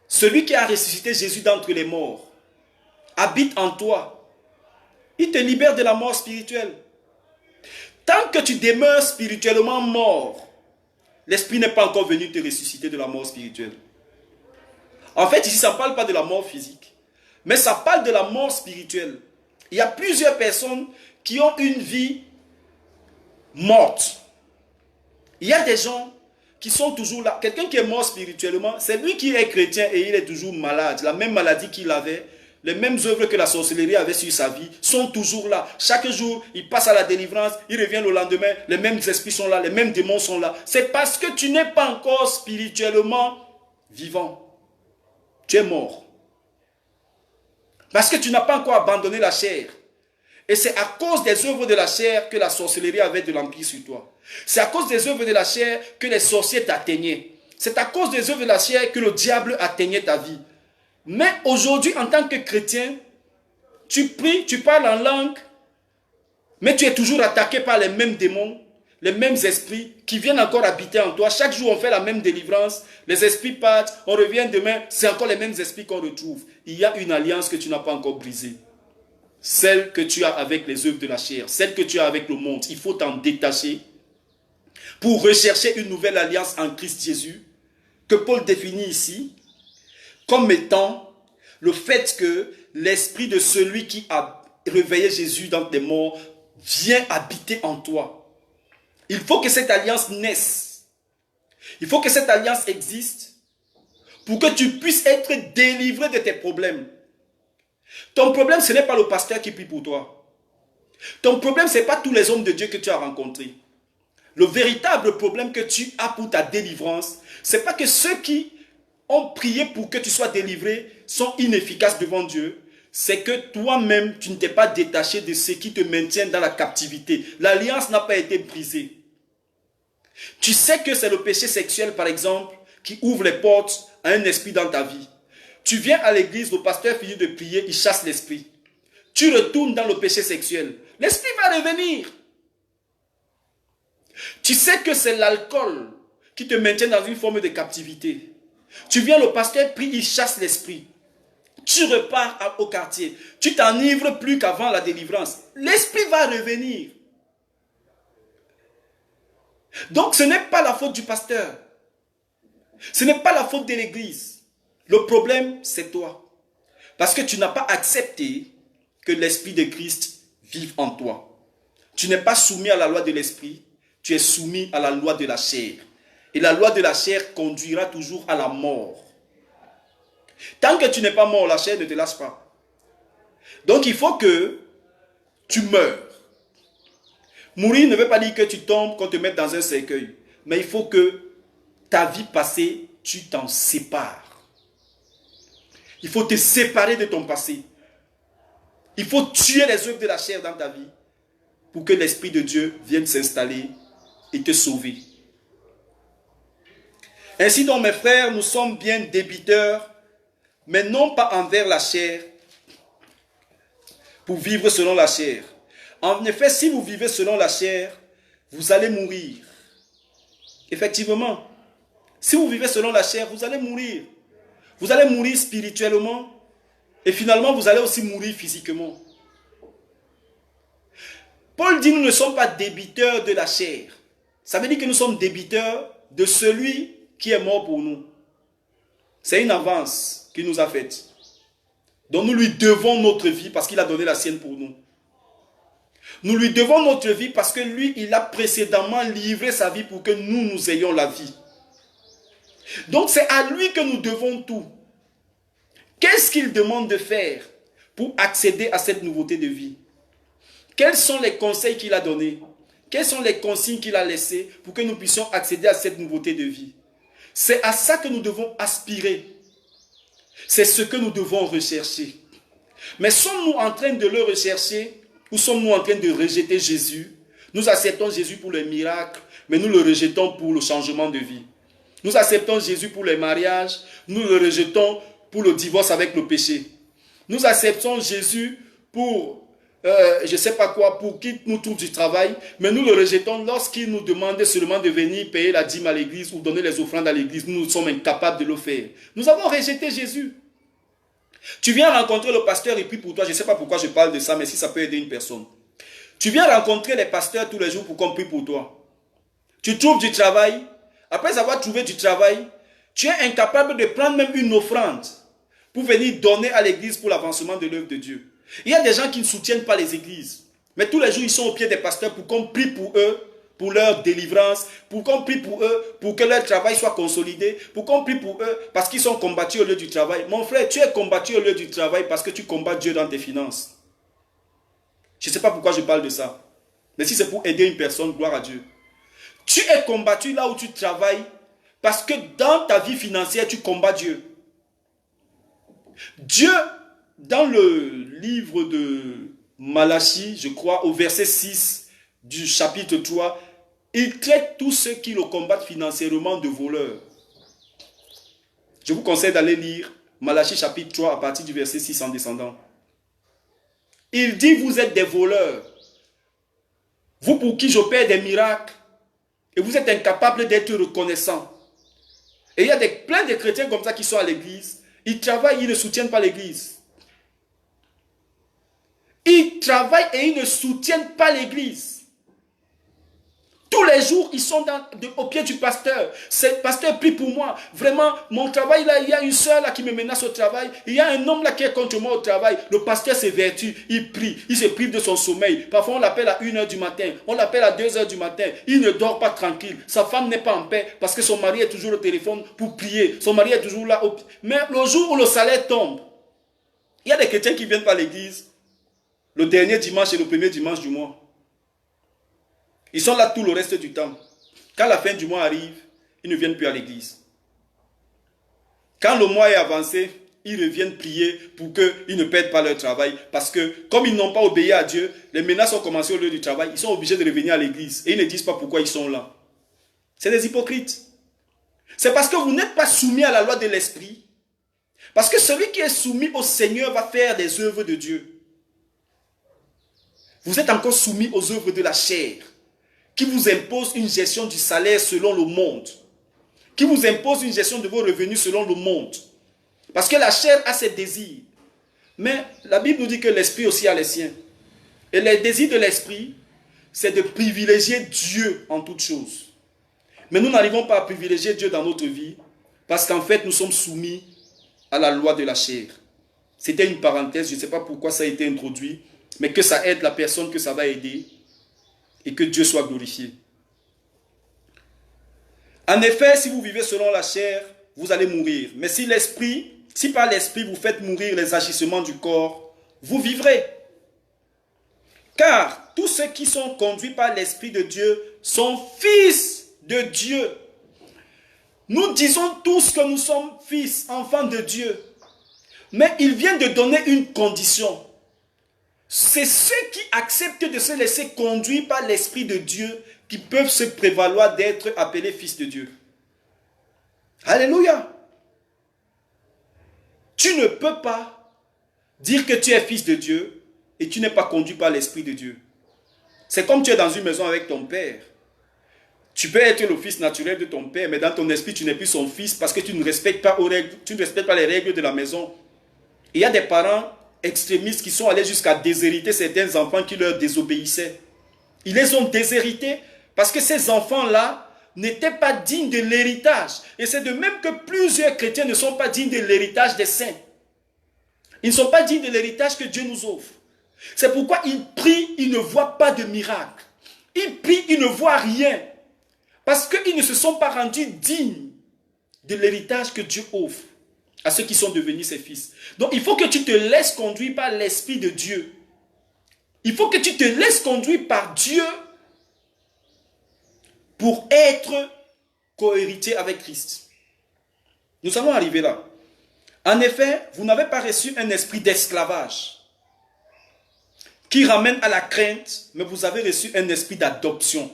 [SPEAKER 1] celui qui a ressuscité Jésus d'entre les morts, habite en toi, il te libère de la mort spirituelle. Tant que tu demeures spirituellement mort, l'esprit n'est pas encore venu te ressusciter de la mort spirituelle. En fait, ici, ça ne parle pas de la mort physique, mais ça parle de la mort spirituelle. Il y a plusieurs personnes qui ont une vie morte. Il y a des gens qui sont toujours là. Quelqu'un qui est mort spirituellement, c'est lui qui est chrétien et il est toujours malade. La même maladie qu'il avait, les mêmes œuvres que la sorcellerie avait sur sa vie sont toujours là. Chaque jour, il passe à la délivrance, il revient le lendemain, les mêmes esprits sont là, les mêmes démons sont là. C'est parce que tu n'es pas encore spirituellement vivant. Tu es mort. Parce que tu n'as pas encore abandonné la chair. Et c'est à cause des œuvres de la chair que la sorcellerie avait de l'empire sur toi. C'est à cause des œuvres de la chair que les sorciers t'atteignaient. C'est à cause des œuvres de la chair que le diable atteignait ta vie. Mais aujourd'hui, en tant que chrétien, tu pries, tu parles en langue, mais tu es toujours attaqué par les mêmes démons, les mêmes esprits qui viennent encore habiter en toi. Chaque jour, on fait la même délivrance. Les esprits partent, on revient demain, c'est encore les mêmes esprits qu'on retrouve. Il y a une alliance que tu n'as pas encore brisée. Celle que tu as avec les œuvres de la chair, celle que tu as avec le monde. Il faut t'en détacher pour rechercher une nouvelle alliance en Christ Jésus, que Paul définit ici comme étant le fait que l'esprit de celui qui a réveillé Jésus dans les morts vient habiter en toi. Il faut que cette alliance naisse. Il faut que cette alliance existe pour que tu puisses être délivré de tes problèmes. Ton problème, ce n'est pas le pasteur qui prie pour toi. Ton problème, ce n'est pas tous les hommes de Dieu que tu as rencontrés. Le véritable problème que tu as pour ta délivrance, ce n'est pas que ceux qui ont prié pour que tu sois délivré sont inefficaces devant Dieu. C'est que toi-même, tu ne t'es pas détaché de ce qui te maintient dans la captivité. L'alliance n'a pas été brisée. Tu sais que c'est le péché sexuel, par exemple, qui ouvre les portes à un esprit dans ta vie. Tu viens à l'église, le pasteur finit de prier, il chasse l'esprit. Tu retournes dans le péché sexuel. L'esprit va revenir. Tu sais que c'est l'alcool qui te maintient dans une forme de captivité. Tu viens, le pasteur prie, il chasse l'esprit. Tu repars au quartier. Tu t'enivres plus qu'avant la délivrance. L'esprit va revenir. Donc ce n'est pas la faute du pasteur. Ce n'est pas la faute de l'église. Le problème, c'est toi. Parce que tu n'as pas accepté que l'esprit de Christ vive en toi. Tu n'es pas soumis à la loi de l'esprit. Tu es soumis à la loi de la chair. Et la loi de la chair conduira toujours à la mort. Tant que tu n'es pas mort, la chair ne te lâche pas. Donc il faut que tu meurs. Mourir ne veut pas dire que tu tombes, qu'on te mette dans un cercueil. Mais il faut que ta vie passée, tu t'en sépares. Il faut te séparer de ton passé. Il faut tuer les œuvres de la chair dans ta vie pour que l'Esprit de Dieu vienne s'installer et te sauver. Ainsi donc, mes frères, nous sommes bien débiteurs, mais non pas envers la chair, pour vivre selon la chair. En effet, si vous vivez selon la chair, vous allez mourir. Effectivement, si vous vivez selon la chair, vous allez mourir. Vous allez mourir spirituellement et finalement, vous allez aussi mourir physiquement. Paul dit, nous ne sommes pas débiteurs de la chair. Ça veut dire que nous sommes débiteurs de celui qui est mort pour nous. C'est une avance qu'il nous a faite. Donc nous lui devons notre vie parce qu'il a donné la sienne pour nous. Nous lui devons notre vie parce que lui, il a précédemment livré sa vie pour que nous, nous ayons la vie. Donc c'est à lui que nous devons tout. Qu'est-ce qu'il demande de faire pour accéder à cette nouveauté de vie? Quels sont les conseils qu'il a donnés? Quelles sont les consignes qu'il a laissées pour que nous puissions accéder à cette nouveauté de vie? C'est à ça que nous devons aspirer. C'est ce que nous devons rechercher. Mais sommes-nous en train de le rechercher ou sommes-nous en train de rejeter Jésus? Nous acceptons Jésus pour les miracles, mais nous le rejetons pour le changement de vie. Nous acceptons Jésus pour les mariages, nous le rejetons pour le divorce avec le péché. Nous acceptons Jésus pour, je ne sais pas quoi, pour qu'il nous trouve du travail, mais nous le rejetons lorsqu'il nous demande seulement de venir payer la dîme à l'église ou donner les offrandes à l'église. Nous sommes incapables de le faire. Nous avons rejeté Jésus. Tu viens rencontrer le pasteur et prie pour toi. Je ne sais pas pourquoi je parle de ça, mais si ça peut aider une personne. Tu viens rencontrer les pasteurs tous les jours pour qu'on prie pour toi. Tu trouves du travail. Après avoir trouvé du travail, tu es incapable de prendre même une offrande pour venir donner à l'église pour l'avancement de l'œuvre de Dieu. Il y a des gens qui ne soutiennent pas les églises. Mais tous les jours, ils sont au pied des pasteurs pour qu'on prie pour eux, pour leur délivrance, pour qu'on prie pour eux, pour que leur travail soit consolidé, pour qu'on prie pour eux parce qu'ils sont combattus au lieu du travail. Mon frère, tu es combattu au lieu du travail parce que tu combats Dieu dans tes finances. Je ne sais pas pourquoi je parle de ça. Mais si c'est pour aider une personne, gloire à Dieu. Tu es combattu là où tu travailles parce que dans ta vie financière, tu combats Dieu. Dieu, dans le livre de Malachie, je crois, au verset 6 du chapitre 3, il traite tous ceux qui le combattent financièrement de voleurs. Je vous conseille d'aller lire Malachie chapitre 3 à partir du verset 6 en descendant. Il dit, vous êtes des voleurs. Vous pour qui j'opère des miracles. Et vous êtes incapables d'être reconnaissants. Et il y a plein de chrétiens comme ça qui sont à l'église. Ils travaillent, ils ne soutiennent pas l'église. Ils travaillent et ils ne soutiennent pas l'église. Tous les jours, ils sont au pied du pasteur. Le pasteur prie pour moi. Vraiment, mon travail, là, il y a une soeur là qui me menace au travail. Il y a un homme là qui est contre moi au travail. Le pasteur s'évertue, il prie. Il se prive de son sommeil. Parfois, on l'appelle à 1h du matin. On l'appelle à 2h du matin. Il ne dort pas tranquille. Sa femme n'est pas en paix parce que son mari est toujours au téléphone pour prier. Son mari est toujours là. Mais le jour où le salaire tombe, il y a des chrétiens qui viennent par l'église le dernier dimanche et le premier dimanche du mois. Ils sont là tout le reste du temps. Quand la fin du mois arrive, ils ne viennent plus à l'église. Quand le mois est avancé, ils reviennent prier pour qu'ils ne perdent pas leur travail. Parce que comme ils n'ont pas obéi à Dieu, les menaces ont commencé au lieu du travail. Ils sont obligés de revenir à l'église. Et ils ne disent pas pourquoi ils sont là. C'est des hypocrites. C'est parce que vous n'êtes pas soumis à la loi de l'esprit. Parce que celui qui est soumis au Seigneur va faire des œuvres de Dieu. Vous êtes encore soumis aux œuvres de la chair, qui vous impose une gestion du salaire selon le monde, qui vous impose une gestion de vos revenus selon le monde. Parce que la chair a ses désirs. Mais la Bible nous dit que l'esprit aussi a les siens. Et les désirs de l'esprit, c'est de privilégier Dieu en toutes choses. Mais nous n'arrivons pas à privilégier Dieu dans notre vie, parce qu'en fait, nous sommes soumis à la loi de la chair. C'était une parenthèse, je ne sais pas pourquoi ça a été introduit, mais que ça aide la personne que ça va aider, et que Dieu soit glorifié. En effet, si vous vivez selon la chair, vous allez mourir. Mais si par l'esprit vous faites mourir les agissements du corps, vous vivrez. Car tous ceux qui sont conduits par l'Esprit de Dieu sont fils de Dieu. Nous disons tous que nous sommes fils, enfants de Dieu. Mais il vient de donner une condition. C'est ceux qui acceptent de se laisser conduire par l'Esprit de Dieu qui peuvent se prévaloir d'être appelés fils de Dieu. Alléluia. Tu ne peux pas dire que tu es fils de Dieu et tu n'es pas conduit par l'Esprit de Dieu. C'est comme tu es dans une maison avec ton père. Tu peux être le fils naturel de ton père, mais dans ton esprit, tu n'es plus son fils parce que tu ne respectes pas les règles de la maison. Il y a des parents extrémistes qui sont allés jusqu'à déshériter certains enfants qui leur désobéissaient. Ils les ont déshérités parce que ces enfants-là n'étaient pas dignes de l'héritage. Et c'est de même que plusieurs chrétiens ne sont pas dignes de l'héritage des saints. Ils ne sont pas dignes de l'héritage que Dieu nous offre. C'est pourquoi ils prient, ils ne voient pas de miracle. Ils prient, ils ne voient rien. Parce qu'ils ne se sont pas rendus dignes de l'héritage que Dieu offre à ceux qui sont devenus ses fils. Donc il faut que tu te laisses conduire par l'Esprit de Dieu. Il faut que tu te laisses conduire par Dieu pour être cohéritier avec Christ. Nous allons arriver là. En effet, vous n'avez pas reçu un esprit d'esclavage qui ramène à la crainte, mais vous avez reçu un esprit d'adoption.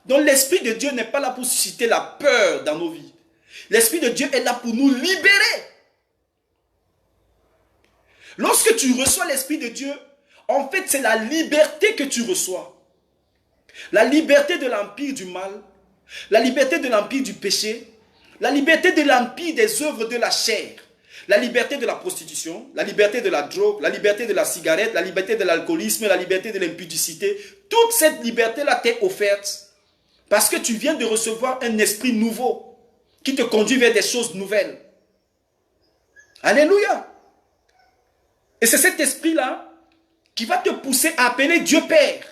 [SPEAKER 1] Donc l'Esprit de Dieu n'est pas là pour susciter la peur dans nos vies. L'Esprit de Dieu est là pour nous libérer. Lorsque tu reçois l'Esprit de Dieu, en fait, c'est la liberté que tu reçois. La liberté de l'empire du mal, la liberté de l'empire du péché, la liberté de l'empire des œuvres de la chair, la liberté de la prostitution, la liberté de la drogue, la liberté de la cigarette, la liberté de l'alcoolisme, la liberté de l'impudicité. Toute cette liberté-là t'est offerte parce que tu viens de recevoir un esprit nouveau qui te conduit vers des choses nouvelles. Alléluia. Et c'est cet esprit-là qui va te pousser à appeler Dieu Père.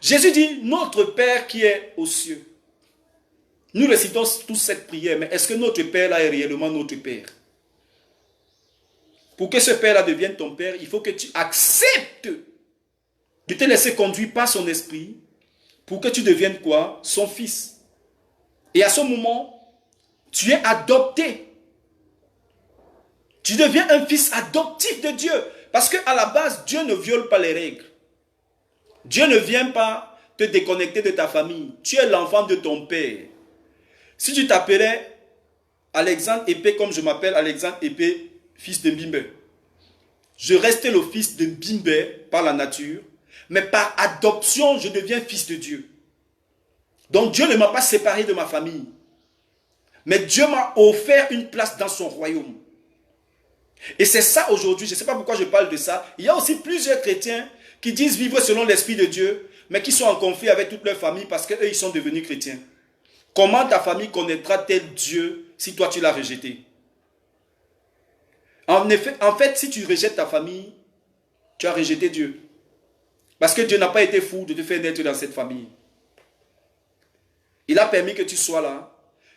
[SPEAKER 1] Jésus dit, notre Père qui est aux cieux. Nous récitons tous cette prière, mais est-ce que notre Père-là est réellement notre Père? Pour que ce Père-là devienne ton Père, il faut que tu acceptes de te laisser conduire par son esprit pour que tu deviennes quoi? Son fils. Et à ce moment, tu es adopté. Tu deviens un fils adoptif de Dieu. Parce qu'à la base, Dieu ne viole pas les règles. Dieu ne vient pas te déconnecter de ta famille. Tu es l'enfant de ton père. Si tu t'appelais Alexandre Épée, comme je m'appelle Alexandre Épée, fils de Mbimbe, je restais le fils de Mbimbe par la nature, mais par adoption, je deviens fils de Dieu. Donc Dieu ne m'a pas séparé de ma famille. Mais Dieu m'a offert une place dans son royaume. Et c'est ça aujourd'hui, je ne sais pas pourquoi je parle de ça. Il y a aussi plusieurs chrétiens qui disent vivre selon l'Esprit de Dieu, mais qui sont en conflit avec toute leur famille parce qu'eux, ils sont devenus chrétiens. Comment ta famille connaîtra-t-elle Dieu si toi tu l'as rejeté? En fait, si tu rejettes ta famille, tu as rejeté Dieu. Parce que Dieu n'a pas été fou de te faire naître dans cette famille. Il a permis que tu sois là,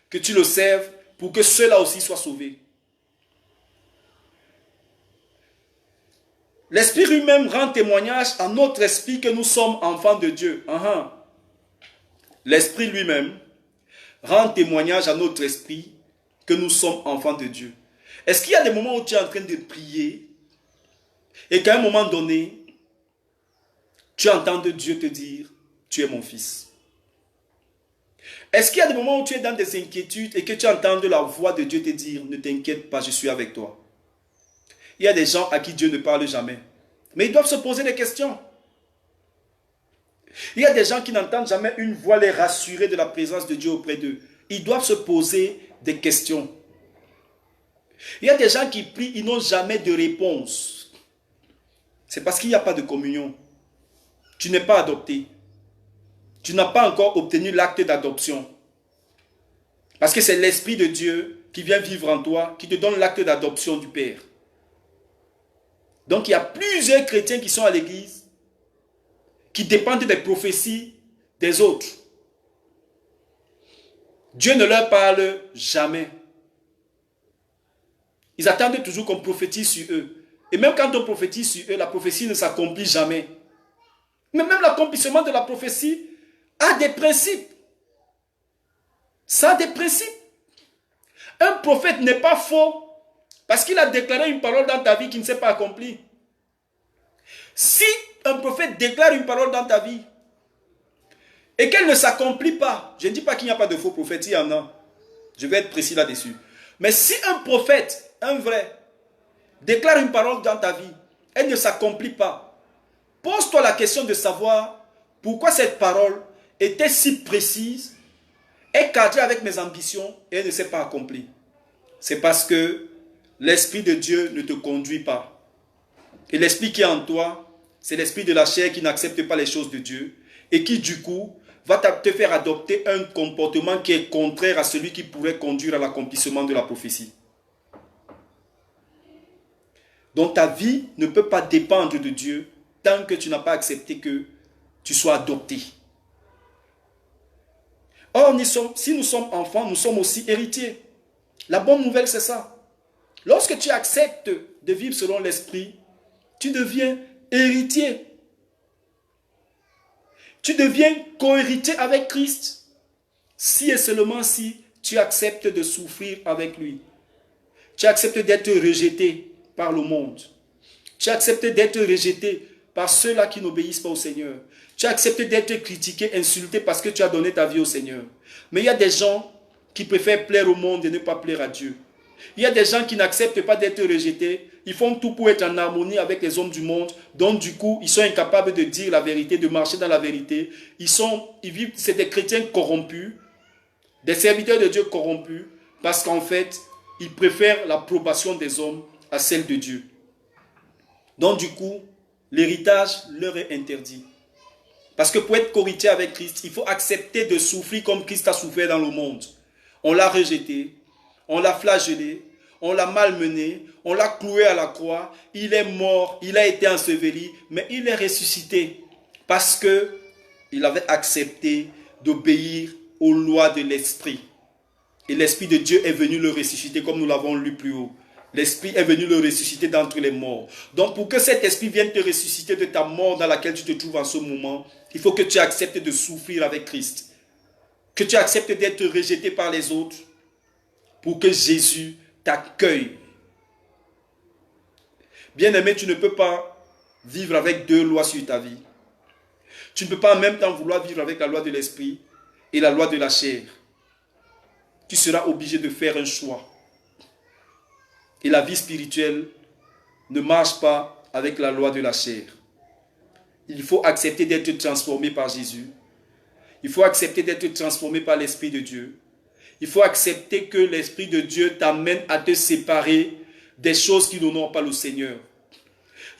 [SPEAKER 1] que tu le serves pour que ceux-là aussi soient sauvés. L'Esprit lui-même rend témoignage à notre esprit que nous sommes enfants de Dieu. L'Esprit lui-même rend témoignage à notre esprit que nous sommes enfants de Dieu. Est-ce qu'il y a des moments où tu es en train de prier et qu'à un moment donné, tu entends de Dieu te dire, tu es mon fils? Est-ce qu'il y a des moments où tu es dans des inquiétudes et que tu entends de la voix de Dieu te dire, ne t'inquiète pas, je suis avec toi? Il y a des gens à qui Dieu ne parle jamais. Mais ils doivent se poser des questions. Il y a des gens qui n'entendent jamais une voix les rassurer de la présence de Dieu auprès d'eux. Ils doivent se poser des questions. Il y a des gens qui prient, ils n'ont jamais de réponse. C'est parce qu'il n'y a pas de communion. Tu n'es pas adopté. Tu n'as pas encore obtenu l'acte d'adoption. Parce que c'est l'Esprit de Dieu qui vient vivre en toi, qui te donne l'acte d'adoption du Père. Donc il y a plusieurs chrétiens qui sont à l'église, qui dépendent des prophéties des autres. Dieu ne leur parle jamais. Ils attendent toujours qu'on prophétise sur eux. Et même quand on prophétise sur eux, la prophétie ne s'accomplit jamais. Mais même l'accomplissement de la prophétie a des principes. Ça a des principes. Un prophète n'est pas faux parce qu'il a déclaré une parole dans ta vie qui ne s'est pas accomplie. Si un prophète déclare une parole dans ta vie et qu'elle ne s'accomplit pas, je ne dis pas qu'il n'y a pas de faux prophètes, il y en a. Je vais être précis là-dessus. Mais si un prophète, un vrai, déclare une parole dans ta vie, elle ne s'accomplit pas, pose-toi la question de savoir pourquoi cette parole était si précise, est cadrée avec mes ambitions et elle ne s'est pas accomplie. C'est parce que l'Esprit de Dieu ne te conduit pas. Et l'Esprit qui est en toi, c'est l'esprit de la chair qui n'accepte pas les choses de Dieu et qui du coup va te faire adopter un comportement qui est contraire à celui qui pourrait conduire à l'accomplissement de la prophétie. Donc ta vie ne peut pas dépendre de Dieu tant que tu n'as pas accepté que tu sois adopté. Or, si nous sommes enfants, nous sommes aussi héritiers. La bonne nouvelle, c'est ça. Lorsque tu acceptes de vivre selon l'esprit, tu deviens héritier. Tu deviens co-héritier avec Christ. Si et seulement si tu acceptes de souffrir avec lui. Tu acceptes d'être rejeté par le monde. Tu acceptes d'être rejeté par ceux-là qui n'obéissent pas au Seigneur. Tu acceptes d'être critiqué, insulté parce que tu as donné ta vie au Seigneur. Mais il y a des gens qui préfèrent plaire au monde et ne pas plaire à Dieu. Il y a des gens qui n'acceptent pas d'être rejetés. Ils font tout pour être en harmonie avec les hommes du monde. Donc du coup, ils sont incapables de dire la vérité, de marcher dans la vérité. Ils vivent, c'est des chrétiens corrompus, des serviteurs de Dieu corrompus, parce qu'en fait, ils préfèrent l'approbation des hommes à celle de Dieu. Donc du coup, l'héritage leur est interdit. Parce que pour être co-héritier avec Christ, il faut accepter de souffrir comme Christ a souffert dans le monde. On l'a rejeté, on l'a flagellé, on l'a malmené, on l'a cloué à la croix, il est mort, il a été enseveli, mais il est ressuscité parce qu'il avait accepté d'obéir aux lois de l'Esprit. Et l'Esprit de Dieu est venu le ressusciter comme nous l'avons lu plus haut. L'Esprit est venu le ressusciter d'entre les morts. Donc pour que cet Esprit vienne te ressusciter de ta mort dans laquelle tu te trouves en ce moment, il faut que tu acceptes de souffrir avec Christ. Que tu acceptes d'être rejeté par les autres pour que Jésus t'accueille. Bien-aimé, tu ne peux pas vivre avec deux lois sur ta vie. Tu ne peux pas en même temps vouloir vivre avec la loi de l'esprit et la loi de la chair. Tu seras obligé de faire un choix. Et la vie spirituelle ne marche pas avec la loi de la chair. Il faut accepter d'être transformé par Jésus. Il faut accepter d'être transformé par l'Esprit de Dieu. Il faut accepter que l'Esprit de Dieu t'amène à te séparer des choses qui n'honorent pas le Seigneur.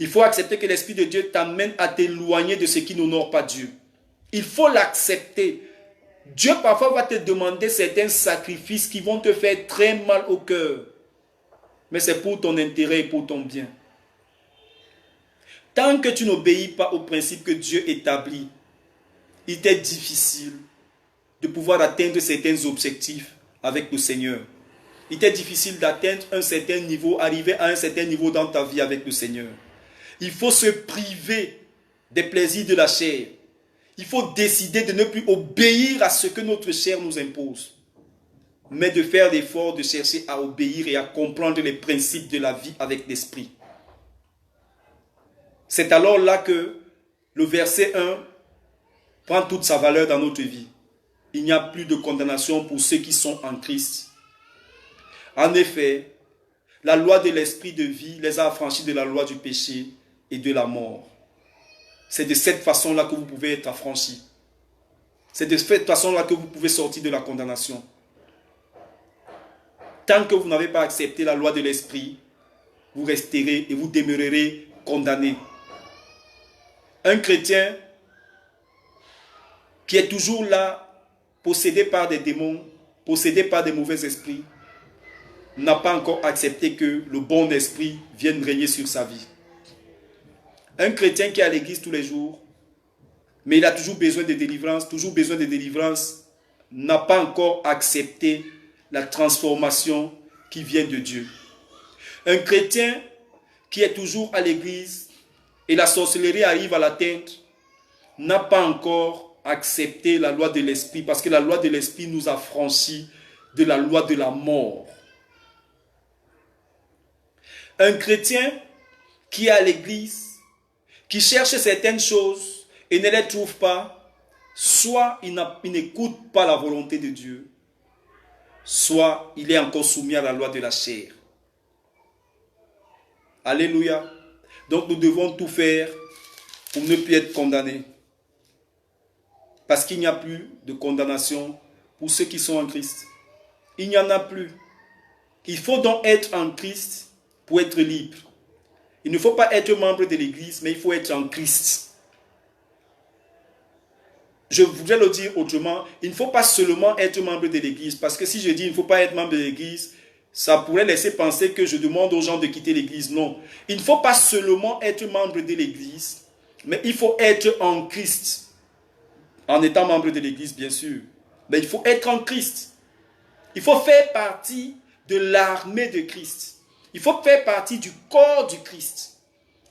[SPEAKER 1] Il faut accepter que l'Esprit de Dieu t'amène à t'éloigner de ce qui n'honore pas Dieu. Il faut l'accepter. Dieu parfois va te demander certains sacrifices qui vont te faire très mal au cœur. Mais c'est pour ton intérêt et pour ton bien. Tant que tu n'obéis pas aux principes que Dieu établit, il t'est difficile de pouvoir atteindre certains objectifs avec le Seigneur. Il t'est difficile d'atteindre un certain niveau, arriver à un certain niveau dans ta vie avec le Seigneur. Il faut se priver des plaisirs de la chair. Il faut décider de ne plus obéir à ce que notre chair nous impose, mais de faire l'effort de chercher à obéir et à comprendre les principes de la vie avec l'esprit. C'est alors là que le verset 1 prend toute sa valeur dans notre vie. Il n'y a plus de condamnation pour ceux qui sont en Christ. En effet, la loi de l'esprit de vie les a affranchis de la loi du péché et de la mort. C'est de cette façon-là que vous pouvez être affranchis. C'est de cette façon-là que vous pouvez sortir de la condamnation. Tant que vous n'avez pas accepté la loi de l'esprit, vous resterez et vous demeurerez condamné. Un chrétien qui est toujours là, possédé par des démons, possédé par des mauvais esprits, n'a pas encore accepté que le bon esprit vienne régner sur sa vie. Un chrétien qui est à l'église tous les jours, mais il a toujours besoin de délivrance, n'a pas encore accepté la transformation qui vient de Dieu. Un chrétien qui est toujours à l'église et la sorcellerie arrive à l'atteindre, n'a pas encore accepté la loi de l'esprit, parce que la loi de l'esprit nous a franchis de la loi de la mort. Un chrétien qui est à l'église, qui cherche certaines choses et ne les trouve pas, soit il n'écoute pas la volonté de Dieu, soit il est encore soumis à la loi de la chair. Alléluia. Donc nous devons tout faire pour ne plus être condamnés. Parce qu'il n'y a plus de condamnation pour ceux qui sont en Christ. Il n'y en a plus. Il faut donc être en Christ pour être libre. Il ne faut pas être membre de l'Église, mais il faut être en Christ. Je voudrais le dire autrement, il ne faut pas seulement être membre de l'Église, parce que si je dis il ne faut pas être membre de l'Église, ça pourrait laisser penser que je demande aux gens de quitter l'Église. Non, il ne faut pas seulement être membre de l'Église, mais il faut être en Christ. En étant membre de l'Église, bien sûr. Mais il faut être en Christ. Il faut faire partie de l'armée de Christ. Il faut faire partie du corps du Christ.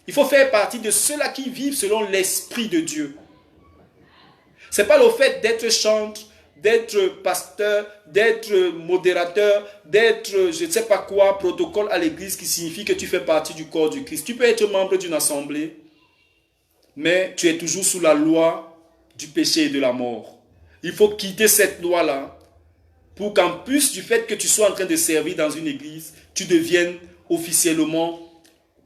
[SPEAKER 1] Il faut faire partie de ceux-là qui vivent selon l'Esprit de Dieu. Ce n'est pas le fait d'être chantre, d'être pasteur, d'être modérateur, d'être je ne sais pas quoi, protocole à l'église qui signifie que tu fais partie du corps du Christ. Tu peux être membre d'une assemblée, mais tu es toujours sous la loi du péché et de la mort. Il faut quitter cette loi-là pour qu'en plus du fait que tu sois en train de servir dans une église, tu deviennes officiellement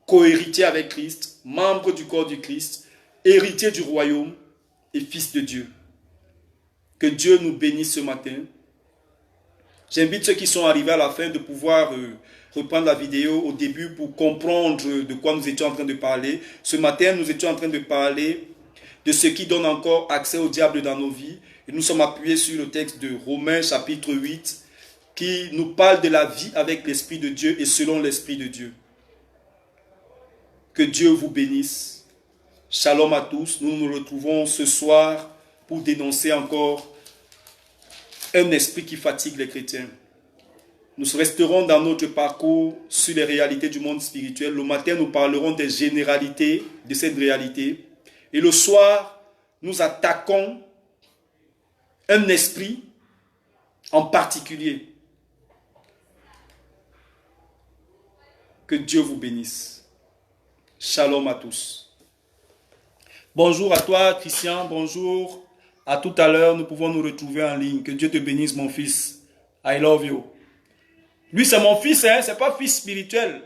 [SPEAKER 1] co-héritier avec Christ, membre du corps du Christ, héritier du royaume et fils de Dieu. Que Dieu nous bénisse ce matin. J'invite ceux qui sont arrivés à la fin de pouvoir reprendre la vidéo au début pour comprendre de quoi nous étions en train de parler. Ce matin, nous étions en train de parler de ce qui donne encore accès au diable dans nos vies. Et nous sommes appuyés sur le texte de Romains chapitre 8 qui nous parle de la vie avec l'Esprit de Dieu et selon l'Esprit de Dieu. Que Dieu vous bénisse. Shalom à tous. Nous nous retrouvons ce soir pour dénoncer encore un esprit qui fatigue les chrétiens. Nous resterons dans notre parcours sur les réalités du monde spirituel. Le matin, nous parlerons des généralités de cette réalité. Et le soir, nous attaquons un esprit en particulier. Que Dieu vous bénisse. Shalom à tous. Bonjour à toi, Christian. Bonjour. À tout à l'heure, nous pouvons nous retrouver en ligne. Que Dieu te bénisse, mon fils. I love you. Lui, c'est mon fils, hein? C'est pas fils spirituel.